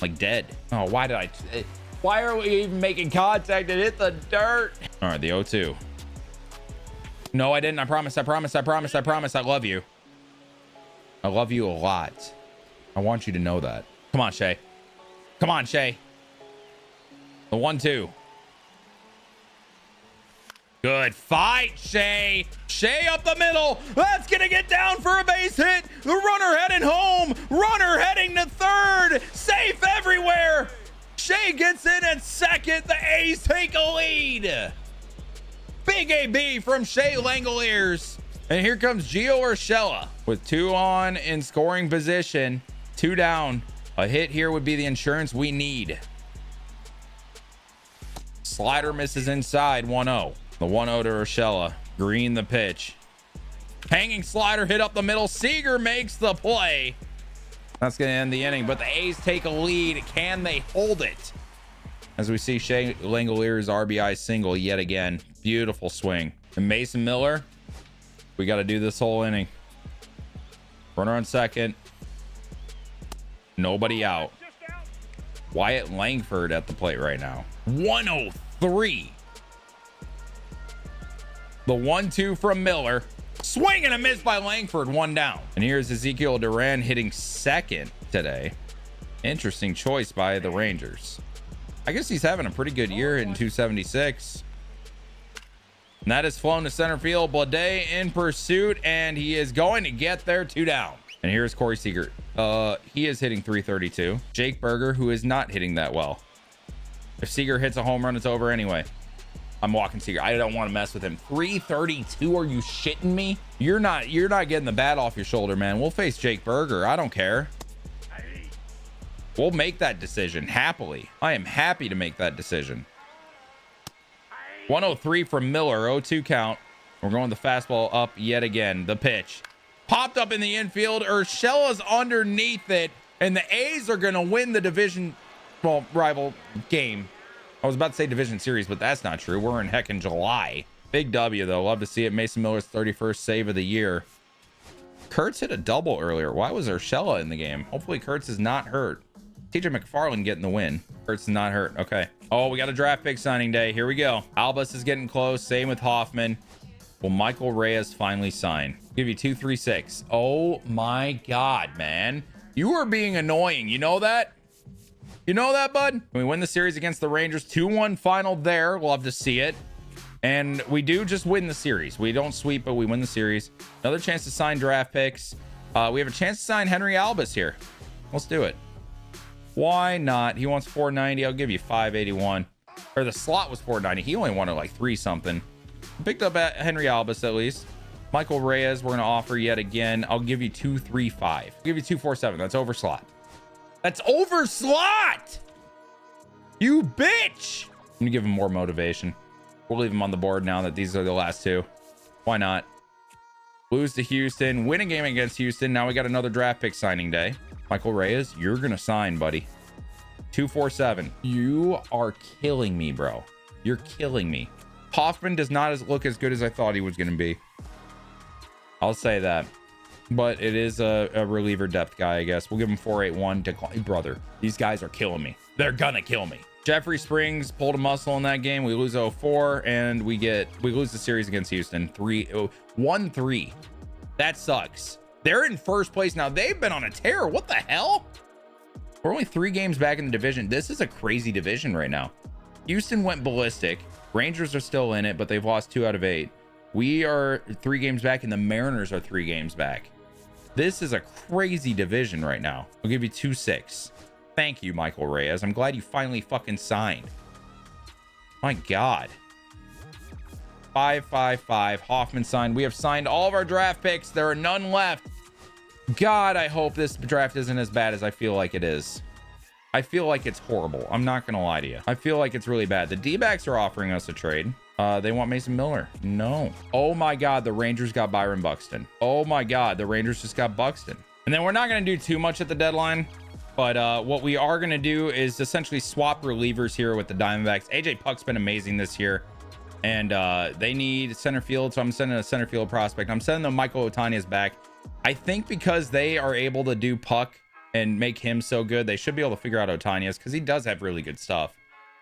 Like dead. Oh, why are we even making contact? It hit the dirt. All right, the 0-2. No, I didn't. I promise. I love you. I love you a lot. I want you to know that. Come on, Shay. Come on, Shea. The 1-2. Good fight, Shea. Shea up the middle. That's gonna get down for a base hit. The runner heading home. Runner heading to third. Safe everywhere. Shea gets in at second. The A's take a lead. Big AB from Shea Langoliers. And here comes Gio Urshela with 2 on in scoring position. 2 down. A hit here would be the insurance we need. Slider misses inside. 1-0. The 1-0 to Urshela. Green the pitch. Hanging slider hit up the middle. Seager makes the play. That's going to end the inning, but the A's take a lead. Can they hold it? As we see Shea Langoliers' RBI single yet again. Beautiful swing. And Mason Miller, we got to do this whole inning. Runner on second. Nobody out. Wyatt Langford at the plate right now. 103. The 1-2 from Miller. Swing and a miss by Langford. 1 down. And here's Ezekiel Duran hitting second today. Interesting choice by the Rangers. I guess he's having a pretty good year hitting 276. And that is flown to center field. Blade in pursuit, and he is going to get there. 2 down. And here's Corey Seager. He is hitting 332. Jake Berger, who is not hitting that well. If Seager hits a home run, it's over anyway. I'm walking Seager. I don't want to mess with him. 332. Are you shitting me? You're not getting the bat off your shoulder, man. We'll face Jake Berger. I don't care. We'll make that decision happily. I am happy to make that decision. 103 from Miller. 0-2 count. We're going the fastball up yet again. The pitch popped up in the infield. Urshela's underneath it, and the A's are going to win the division, well, rival game. I was about to say division series, but that's not true. We're in heckin' July. Big W, though. Love to see it. Mason Miller's 31st save of the year. Kurtz hit a double earlier. Why was Urshela in the game? Hopefully Kurtz is not hurt. TJ McFarland getting the win. Kurtz is not hurt. Okay. Oh, we got a draft pick signing day. Here we go. Albus is getting close. Same with Hoffman. Will Michael Reyes finally sign? Give you 236. Oh my God, man. You are being annoying. You know that? You know that, bud? Can we win the series against the Rangers? 2-1 final there. Love to see it. And we do just win the series. We don't sweep, but we win the series. Another chance to sign draft picks. We have a chance to sign Henry Albus here. Let's do it. Why not? He wants 490. I'll give you 581. Or the slot was 490. He only wanted like 3 something. Picked up at Henry Albus at least. Michael Reyes, we're going to offer yet again. I'll give you 235. I'll give you 247. That's over slot. That's over slot. You bitch. I'm going to give him more motivation. We'll leave him on the board now that these are the last 2. Why not? Lose to Houston. Win a game against Houston. Now we got another draft pick signing day. Michael Reyes, you're going to sign, buddy. 247. You are killing me, bro. You're killing me. Hoffman does not look as good as I thought he was going to be. I'll say that. But it is a reliever depth guy, I guess. We'll give him 481. Decline. Brother, these guys are killing me. They're going to kill me. Jeffrey Springs pulled a muscle in that game. We lose 0-4, and we lose the series against Houston. 1-3. That sucks. They're in first place now. They've been on a tear. What the hell? We're only 3 games back in the division. This is a crazy division right now. Houston went ballistic. Rangers are still in it, but they've lost 2 out of 8. We are 3 games back, and the Mariners are 3 games back. This is a crazy division right now. I'll give you 2-6. Thank you, Michael Reyes. I'm glad you finally fucking signed. My God. 555. Hoffman signed. We have signed all of our draft picks. There are none left. God, I hope this draft isn't as bad as I feel like it is. I feel like it's horrible. I'm not going to lie to you. I feel like it's really bad. The D-backs are offering us a trade. They want Mason Miller. No. Oh my God, the Rangers got Byron Buxton. Oh my God, the Rangers just got Buxton. And then we're not going to do too much at the deadline. But what we are going to do is essentially swap relievers here with the Diamondbacks. AJ Puck's been amazing this year. And they need center field. So I'm sending a center field prospect. I'm sending them Michael Ohtani's back. I think because they are able to do Puck and make him so good, they should be able to figure out Ohtani's because he does have really good stuff.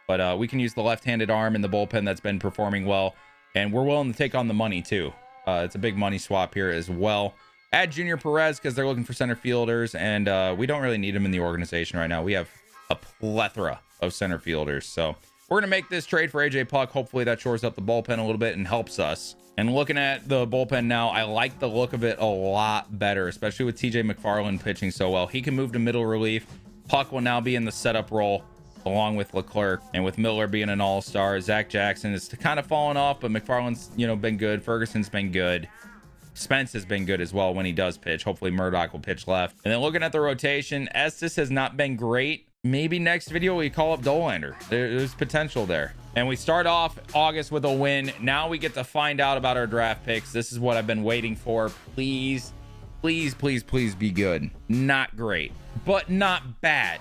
But we can use the left-handed arm in the bullpen that's been performing well. And we're willing to take on the money too. It's a big money swap here as well. Add Junior Perez because they're looking for center fielders. And we don't really need him in the organization right now. We have a plethora of center fielders. So we're going to make this trade for AJ Puck. Hopefully that shores up the bullpen a little bit and helps us. And looking at the bullpen now, I like the look of it a lot better, especially with TJ McFarland pitching so well. He can move to middle relief. Puck will now be in the setup role along with Leclerc, and with Miller being an all-star. Zach Jackson is kind of falling off, but McFarland's, you know, been good. Ferguson's been good. Spence has been good as well when he does pitch. Hopefully Murdoch will pitch left. And then looking at the rotation, Estes has not been great. Maybe next video we call up Dolander. There's potential there. And we start off August with a win. Now we get to find out about our draft picks. This is what I've been waiting for. Please, please, please, please be good. Not great, but not bad.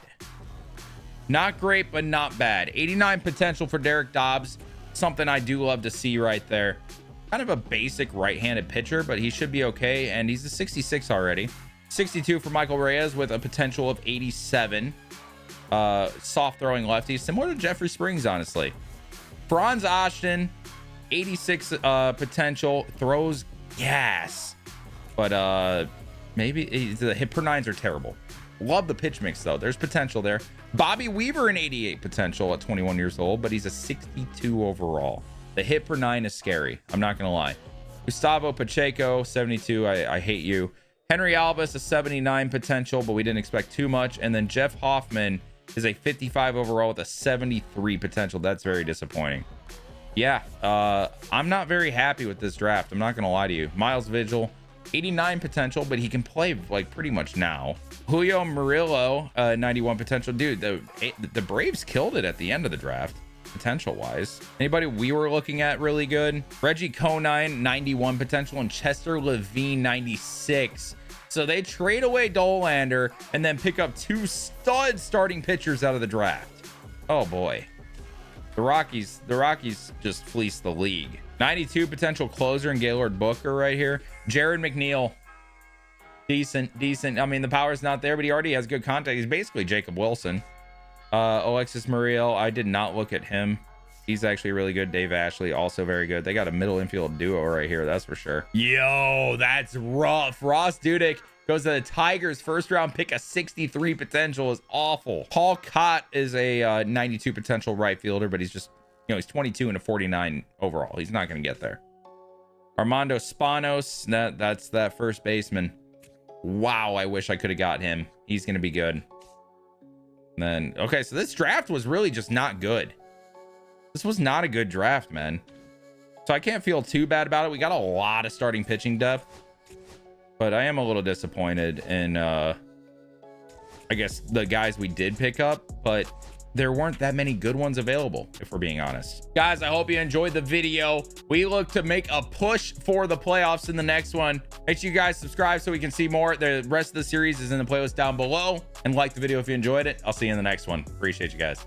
Not great, but not bad. 89 potential for Derek Dobbs. Something I do love to see right there. Kind of a basic right-handed pitcher, but he should be okay. And he's a 66 already. 62 for Michael Reyes with a potential of 87. Soft throwing lefty, similar to Jeffrey Springs, honestly. Franz Ashton, 86 potential, throws gas, but maybe the hit per nines are terrible. Love the pitch mix though. There's potential there. Bobby Weaver, an 88 potential at 21 years old, but he's a 62 overall. The hit per nine is scary, I'm not gonna lie. Gustavo Pacheco, 72. I hate you. Henry Albus, a 79 potential, but we didn't expect too much. And then Jeff Hoffman is a 55 overall with a 73 potential. That's very disappointing. Yeah, I'm not very happy with this draft. I'm not gonna lie to you. Miles Vigil, 89 potential, but he can play like pretty much now. Julio Murillo, 91 potential. Dude, the Braves killed it at the end of the draft, potential wise. Anybody we were looking at really good? Reggie Conine, 91 potential, and Chester Levine, 96. So they trade away Dolander and then pick up two stud starting pitchers out of the draft. Oh boy. The Rockies just fleeced the league. 92 potential closer and Gaylord Booker right here. Jared McNeil, decent. I mean, the power's not there, but he already has good contact. He's basically Jacob Wilson. Alexis Murillo, I did not look at him. He's actually really good. Dave Ashley, also very good. They got a middle infield duo right here, that's for sure. Yo, that's rough. Ross Dudek goes to the Tigers, first round pick. A 63 potential is awful. Paul Cott is a 92 potential right fielder, but he's just, you know, he's 22 and a 49 overall. He's not going to get there. Armando Spanos, that's that first baseman. Wow, I wish I could have got him. He's going to be good. And then, okay, so this draft was really just not good. This was not a good draft, man. So I can't feel too bad about it. We got a lot of starting pitching depth, but I am a little disappointed in, I guess, the guys we did pick up, but there weren't that many good ones available, if we're being honest. Guys, I hope you enjoyed the video. We look to make a push for the playoffs in the next one. Make sure you guys subscribe so we can see more. The rest of the series is in the playlist down below, and like the video if you enjoyed it. I'll see you in the next one. Appreciate you guys.